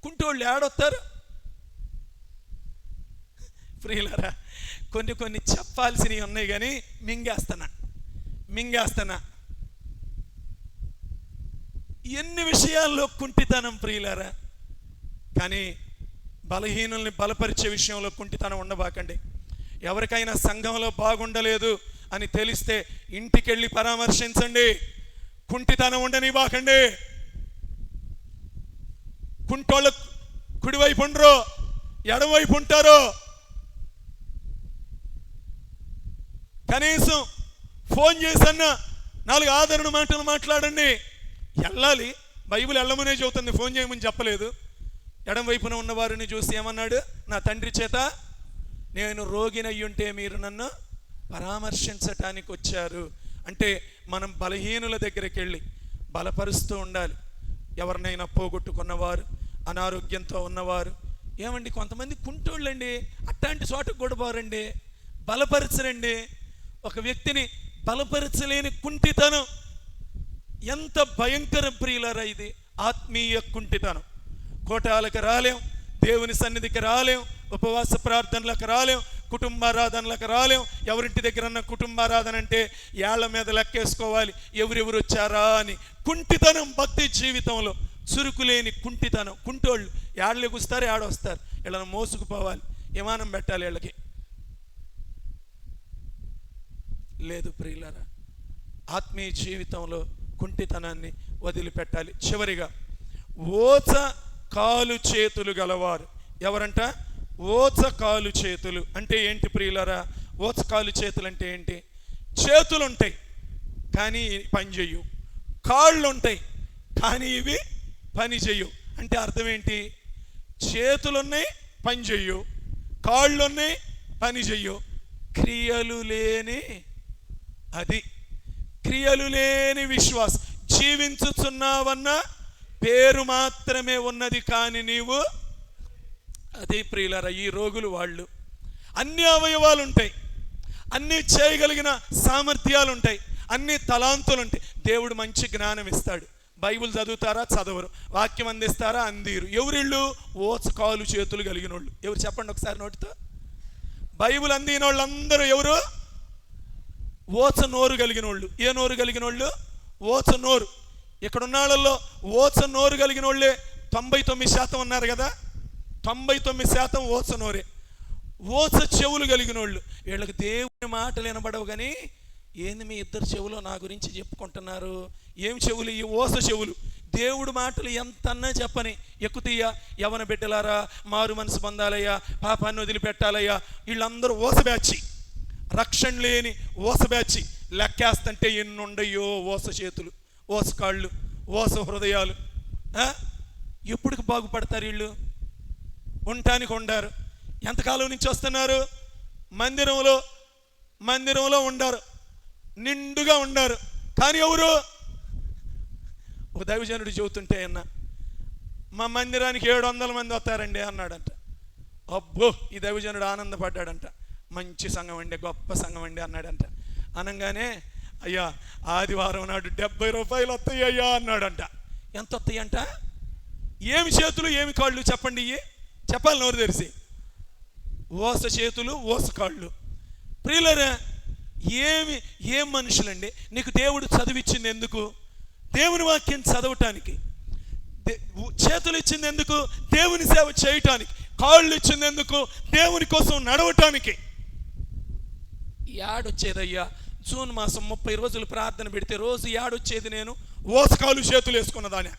కుంటోళ్ళు ఏడొస్తారు? ప్రియులారా కొన్ని చెప్పాల్సినవి ఉన్నాయి కానీ మింగేస్తానా. ఎన్ని విషయాల్లో కుంటితనం ప్రియులారా. కానీ బలహీనుల్ని బలపరిచే విషయంలో కుంటితనం ఉండబాకండి. ఎవరికైనా సంఘంలో బాగుండలేదు అని తెలిస్తే ఇంటికెళ్ళి పరామర్శించండి. కుంటితనం ఉండనివ్వకండి. కుంటోళ్ళు కుడివైపు ఉండరు, ఎడమవైపు ఉంటారు. కనీసం ఫోన్ చేసన్నా 4 ఆదరణ మాటలు మాట్లాడండి. వెళ్ళాలి, బైబిల్ వెళ్ళమనే చెబుతుంది, ఫోన్ చేయమని చెప్పలేదు. ఎడం వైపున ఉన్నవారిని చూసి ఏమన్నాడు? నా తండ్రి చేత నేను రోగినయ్యుంటే మీరు నన్ను పరామర్శించటానికి వచ్చారు. అంటే మనం బలహీనుల దగ్గరికి వెళ్ళి బలపరుస్తూ ఉండాలి. ఎవరినైనా పోగొట్టుకున్నవారు, అనారోగ్యంతో ఉన్నవారు. ఏమండి కొంతమంది కుంటోళ్ళండి, అట్లాంటి చోటకు కూడా పోరండి, బలపరచరండి. ఒక వ్యక్తిని బలపరచలేని కుంటితనం ఎంత భయంకర ప్రియులారా. ఇది ఆత్మీయ కుంటితనం. కోటాలకు రాలేం, దేవుని సన్నిధికి రాలేం, ఉపవాస ప్రార్థనలకు రాలేం, కుటుంబారాధనలకు రాలేం. ఎవరింటి దగ్గరన్న కుటుంబారాధన అంటే ఏళ్ల మీద లెక్కేసుకోవాలి ఎవరెవరు వచ్చారా అని. కుంటితనం భక్తి జీవితంలో, చురుకులేని కుంటితనం. కుంటోళ్ళు ఏళ్ళకి వస్తారు, ఏడొస్తారు, వీళ్ళని మోసుకుపోవాలి, విమానం పెట్టాలి వీళ్ళకి. లేదు ప్రియులారా, ఆత్మీయ జీవితంలో కుంటితనాన్ని వదిలిపెట్టాలి. చివరిగా ఓచ కాలు చేతులు గలవారు. ఎవరంట? ఓచ కాలు చేతులు అంటే ఏంటి ప్రియులారా? ఓచ కాలు చేతులు అంటే ఏంటి? చేతులు ఉంటాయి కానీ పని చెయ్యు, కాళ్ళు ఉంటాయి కానీ ఇవి పని చెయ్యు. అంటే అర్థం ఏంటి? చేతులున్నాయి పని చెయ్యు, కాళ్ళున్నాయి పని చెయ్యు, క్రియలు లేని, అది క్రియలు లేని విశ్వాసం. జీవించుచున్నావన్న పేరు మాత్రమే ఉన్నది కానీ నీవు, అదే ప్రియులారా ఈ రోగులు. వాళ్ళు అన్ని అవయవాలు ఉంటాయి, అన్నీ చేయగలిగిన సామర్థ్యాలు ఉంటాయి, అన్ని తలాంతులు ఉంటాయి. దేవుడు మంచి జ్ఞానం ఇస్తాడు. బైబిల్ చదువుతారా? చదవరు. వాక్యం అందిస్తారా? అందిరు. ఎవరిళ్ళు? ఓచ కాలు చేతులు కలిగిన వాళ్ళు. ఎవరు చెప్పండి ఒకసారి నోటితో. బైబిల్ అందిన వాళ్ళందరూ ఎవరు? ఓచ నోరు కలిగిన వాళ్ళు. ఏ నోరు కలిగిన వాళ్ళు? ఓచ నోరు. ఇక్కడ ఉన్న వాళ్ళల్లో ఓచ నోరు కలిగిన వాళ్ళే 99% ఉన్నారు కదా. 99% ఓచ నోరే. ఓచ చెవులు కలిగిన వాళ్ళు. వీళ్ళకి దేవుని మాటలు వినబడవు కానీ ఏంది మీ ఇద్దరు చెవులు నా గురించి చెప్పుకుంటున్నారు? ఏం చెవులు? ఈ ఓస చెవులు. దేవుడు మాటలు ఎంతన్నా చెప్పని ఎక్కుతీయ. యవన బిడ్డలారా మారు మనసు పొందాలయ్యా, పాపాన్ని వదిలిపెట్టాలయ్యా. వీళ్ళందరూ ఓస బ్యాచి, రక్షణ లేని ఓస బ్యాచి. లెక్కేస్తంటే ఎన్నుండయో ఓస చేతులు, ఓస కాళ్ళు, ఓస హృదయాలు. ఎప్పటికి బాగుపడతారు వీళ్ళు? ఉండటానికి ఉండారు. ఎంతకాలం నుంచి వస్తున్నారు? మందిరంలో ఉండారు, నిండుగా ఉండారు. కానీ ఎవరు? ఒక దైవజనుడు చెబుతుంటే అన్న, మా మందిరానికి 700 మంది వస్తారండి అన్నాడంట. అబ్బో, ఈ దైవజనుడు ఆనందపడ్డాడంట. మంచి సంఘం అండి, గొప్ప సంఘం అండి అన్నాడంట. అనగానే అయ్యా ఆదివారం నాడు 70 రూపాయలు వస్తాయి అయ్యా అన్నాడంట. ఎంత వస్తాయంట? ఏమి చేతులు ఏమి కాళ్ళు చెప్పండి, చెప్పాలి నోరు తెరిసి. ఓస చేతులు ఓస కాళ్ళు. ప్రియులరా, ఏం మనుషులండి. నీకు దేవుడు చదివిచ్చింది ఎందుకు? దేవుని వాక్యం చదవటానికి. చేతులు ఇచ్చింది ఎందుకు? దేవుని సేవ చేయటానికి. కాళ్ళు ఇచ్చింది ఎందుకు? దేవుని కోసం నడవటానికి. యాడొచ్చేదయ్యా? జూన్ మాసం 30 రోజులు ప్రార్థన పెడితే రోజు యాడొచ్చేది? నేను ఓసకాలు చేతులు వేసుకున్నదానే.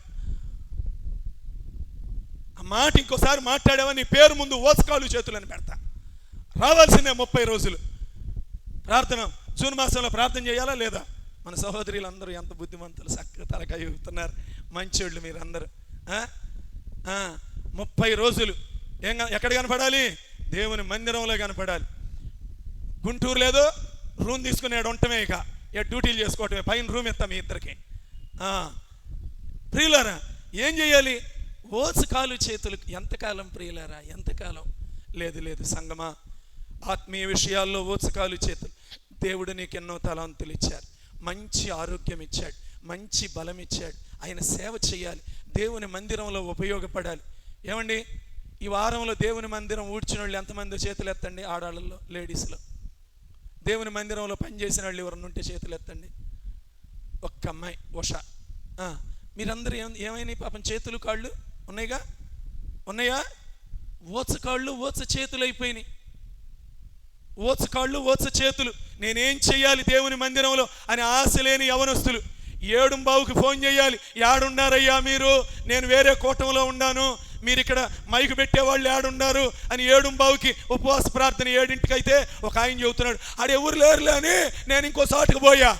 ఆ మాట ఇంకోసారి మాట్లాడావా నీ పేరు ముందు ఓసకాలు చేతులు అని పెడతా. రావాల్సిందే 30 రోజులు ప్రార్థన. జూన్ మాసంలో ప్రార్థన చేయాలా లేదా? మన సహోదరులందరూ ఎంత బుద్ధిమంతులు, చక్కగా తలకాయ ఊపుతున్నారు, మంచోళ్ళు మీరందరూ. 30 రోజులు ఎక్కడ కనపడాలి? దేవుని మందిరంలో కనపడాలి. గుంటూరు లేదో రూమ్ తీసుకునేడు ఉండటమే, ఇక డ్యూటీలు చేసుకోవటమే. పైన రూమ్ ఇస్తాం మీ ఇద్దరికి. ప్రియులారా, ఏం చేయాలి? ఓసు కాలు చేతులు. ఎంతకాలం ప్రియులారా, ఎంతకాలం? లేదు సంగమా, ఆత్మీయ విషయాల్లో ఓసు కాలు చేతులు. దేవుడు నీకు ఎన్నో తలాంతులు ఇచ్చాడు, మంచి ఆరోగ్యం ఇచ్చాడు, మంచి బలం ఇచ్చాడు. ఆయన సేవ చేయాలి, దేవుని మందిరంలో ఉపయోగపడాలి. ఏమండి, ఈ వారంలో దేవుని మందిరం ఊడ్చిన వాళ్ళు ఎంతమంది చేతులు ఎత్తండి? ఆడాళ్ళలో, లేడీస్లో. దేవుని మందిరంలో పనిచేసిన వాళ్ళు ఎవరన్నా ఉంటే చేతులు ఎత్తండి. ఒక్క అమ్మాయి ఉషా. మీరందరూ ఏమైనా పాపం చేతులు కాళ్ళు ఉన్నాయా? ఓచ కాళ్ళు ఓచ చేతులు అయిపోయినాయి. ఓచ కాళ్ళు ఓచ చేతులు. నేనేం చెయ్యాలి దేవుని మందిరంలో అని ఆశ లేని యవనస్తులు 7:15కి ఫోన్ చేయాలి. యాడున్నారయ్యా మీరు? నేను వేరే కూటంలో ఉన్నాను, మీరు ఇక్కడ మైకు పెట్టేవాళ్ళు ఏడున్నారు అని 7:15కి ఉపవాస ప్రార్థన. 7ంటికి అయితే ఒక ఆయన చెబుతున్నాడు, ఆడ ఎవరు లేరులే అని నేను ఇంకో సాటుకు పోయా.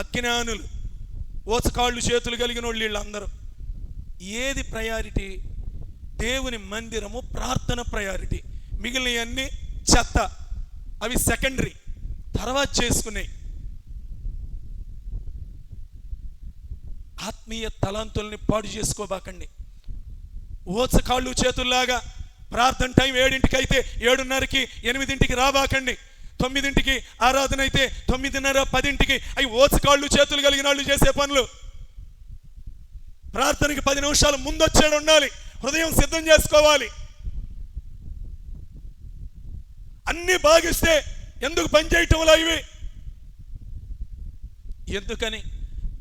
అజ్ఞానులు, ఓచకాళ్ళు చేతులు కలిగిన వాళ్ళు వీళ్ళందరూ. ఏది ప్రయారిటీ? దేవుని మందిరము, ప్రార్థన ప్రయారిటీ. మిగిలినవన్నీ చెత్త, అవి సెకండరీ, తర్వాత చేసుకున్నాయి. ఆత్మీయ తలాంతుల్ని పాడు చేసుకోబాకండి. ఓచకాళ్ళు చేతుల్లాగా ప్రార్థన టైం 7ంటికి అయితే 7:30కి 8ంటికి రాబాకండి. 9ంటికి ఆరాధన అయితే 9:30 10ంటికి. అవి ఓచకాళ్ళు చేతులు కలిగిన వాళ్ళు చేసే పనులు. ప్రార్థనకి 10 నిమిషాలు ముందొచ్చాడు ఉండాలి, హృదయం సిద్ధం చేసుకోవాలి. అన్ని బాగిస్తే ఎందుకు పని చేయటంలో ఇవి? ఎందుకని?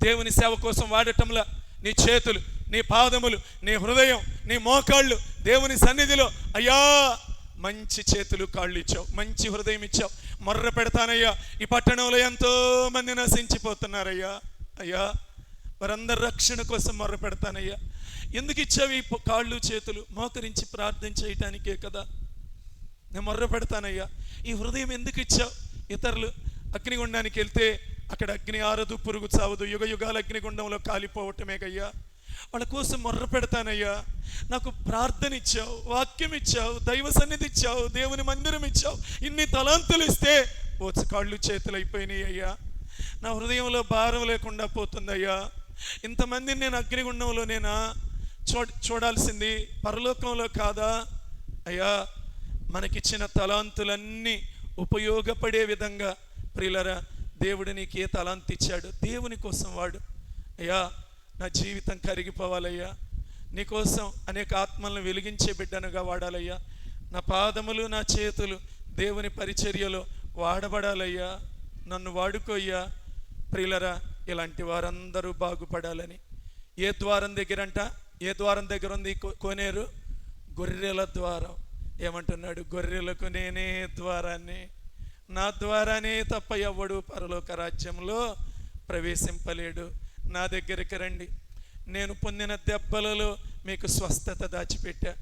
దేవుని సేవ కోసం వాడటంలో నీ చేతులు, నీ పాదములు, నీ హృదయం, నీ మోకాళ్ళు దేవుని సన్నిధిలో, అయ్యా మంచి చేతులు కాళ్ళు ఇచ్చావు, మంచి హృదయం ఇచ్చావు, మొర్ర పెడతానయ్యా. ఈ పట్టణంలో ఎంతో మంది నశించిపోతున్నారయ్యా. అయ్యా వారందరి రక్షణ కోసం మొర్ర పెడతానయ్యా. ఎందుకు ఇచ్చావు ఈ కాళ్ళు చేతులు? మోకరించి ప్రార్థన చేయటానికే కదా. నేను మొర్ర పెడతానయ్యా. ఈ హృదయం ఎందుకు ఇచ్చావు? ఇతరులు అగ్నిగుండానికి వెళ్తే అక్కడ అగ్ని ఆరదు, పురుగు చావదు, యుగ యుగాల అగ్నిగుండంలో కాలిపోవటమే కయ్యా. వాళ్ళ కోసం మొర్ర పెడతానయ్యా. నాకు ప్రార్థన ఇచ్చావు, వాక్యం ఇచ్చావు, దైవ సన్నిధి ఇచ్చావు, దేవుని మందిరం ఇచ్చావు. ఇన్ని తలాంతులు ఇస్తే కాళ్ళు చేతులు అయిపోయినాయి అయ్యా. నా హృదయంలో భారం లేకుండా పోతుందయ్యా. ఇంతమందిని నేను అగ్నిగుండంలో నేనా చూడాల్సింది, పరలోకంలో కాదా అయ్యా? మనకిచ్చిన తలాంతులన్నీ ఉపయోగపడే విధంగా ప్రియులరా, దేవుడు నీకు ఏ తలాంతు ఇచ్చాడు దేవుని కోసం వాడు. అయ్యా నా జీవితం కరిగిపోవాలయ్యా, నీకోసం అనేక ఆత్మలను వెలిగించే బిడ్డనుగా వాడాలయ్యా. నా పాదములు, నా చేతులు దేవుని పరిచర్యలో వాడబడాలయ్యా. నన్ను వాడుకోయ్యా. ప్రియులరా, ఇలాంటి వారందరూ బాగుపడాలని. ఏ ద్వారం దగ్గరంట? ఏ ద్వారం దగ్గర ఉంది కోనేరు? గొర్రెల ద్వారం. ఏమంటున్నాడు? గొర్రెలకు నేనే ద్వారాన్ని, నా ద్వారానే తప్ప ఎవ్వడు పరలోక రాజ్యంలో ప్రవేశింపలేడు. నా దగ్గరికి రండి, నేను పొందిన దెబ్బలలో మీకు స్వస్థత దాచిపెట్టా.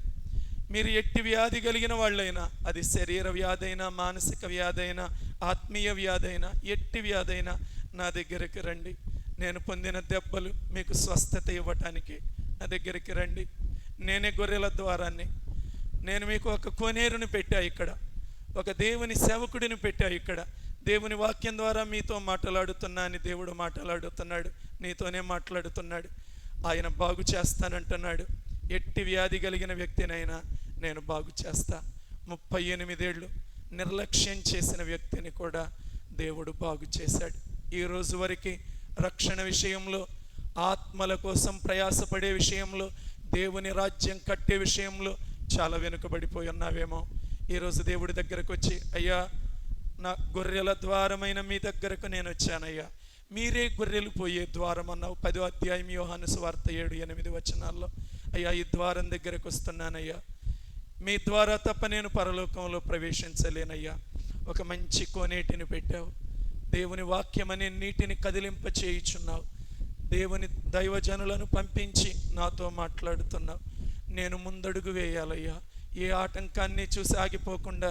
మీరు ఎట్టి వ్యాధి కలిగిన వాళ్ళైనా, అది శరీర వ్యాధి అయినా, మానసిక వ్యాధి అయినా, ఆత్మీయ వ్యాధి అయినా, ఎట్టి వ్యాధి అయినా నా దగ్గరికి రండి. నేను పొందిన దెబ్బలు మీకు స్వస్థత ఇవ్వటానికి నా దగ్గరికి రండి. నేనే గొర్రెల ద్వారాన్ని. నేను మీకు ఒక కోనేరుని పెట్టా ఇక్కడ, ఒక దేవుని సేవకుడిని పెట్టా ఇక్కడ. దేవుని వాక్యం ద్వారా మీతో మాట్లాడుతున్నా అని దేవుడు మాట్లాడుతున్నాడు, నీతోనే మాట్లాడుతున్నాడు. ఆయన బాగు చేస్తానంటున్నాడు. ఎట్టి వ్యాధి కలిగిన వ్యక్తినైనా నేను బాగు చేస్తా. 38 ఏళ్ళు నిర్లక్ష్యం చేసిన వ్యక్తిని కూడా దేవుడు బాగు చేశాడు. ఈ రోజు వరకు రక్షణ విషయంలో, ఆత్మల కోసం ప్రయాసపడే విషయంలో, దేవుని రాజ్యం కట్టే విషయంలో చాలా వెనుకబడిపోయి ఉన్నావేమో. ఈరోజు దేవుడి దగ్గరకు వచ్చి, అయ్యా నా గొర్రెల ద్వారమైన మీ దగ్గరకు నేను వచ్చానయ్యా, మీరే గొర్రెలు పోయే ద్వారం అన్నావు 10వ అధ్యాయం యోహాను సువార్త 7-8 వచనాల్లో. అయ్యా ఈ ద్వారం దగ్గరకు వస్తున్నానయ్యా, మీ ద్వారా తప్ప నేను పరలోకంలో ప్రవేశించలేనయ్యా. ఒక మంచి కోనేటిని పెట్టావు, దేవుని వాక్యమనే నీటిని కదిలింప చేయుచున్నావు, దేవుని దైవజనులను పంపించి నాతో మాట్లాడుతున్నావు. నేను ముందడుగు వేయాలయ్యా, ఏ ఆటంకాన్ని చూసి ఆగిపోకుండా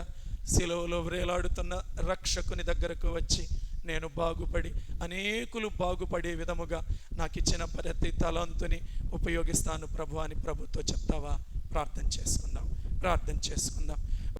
సిలువలో వ్రేలాడుతున్న రక్షకుని దగ్గరకు వచ్చి నేను బాగుపడి అనేకులు బాగుపడే విధముగా నాకు ఇచ్చిన ప్రతి తలంతుని ఉపయోగిస్తాను ప్రభు అని ప్రభుతో చెప్తావా? ప్రార్థన చేసుకుందాం.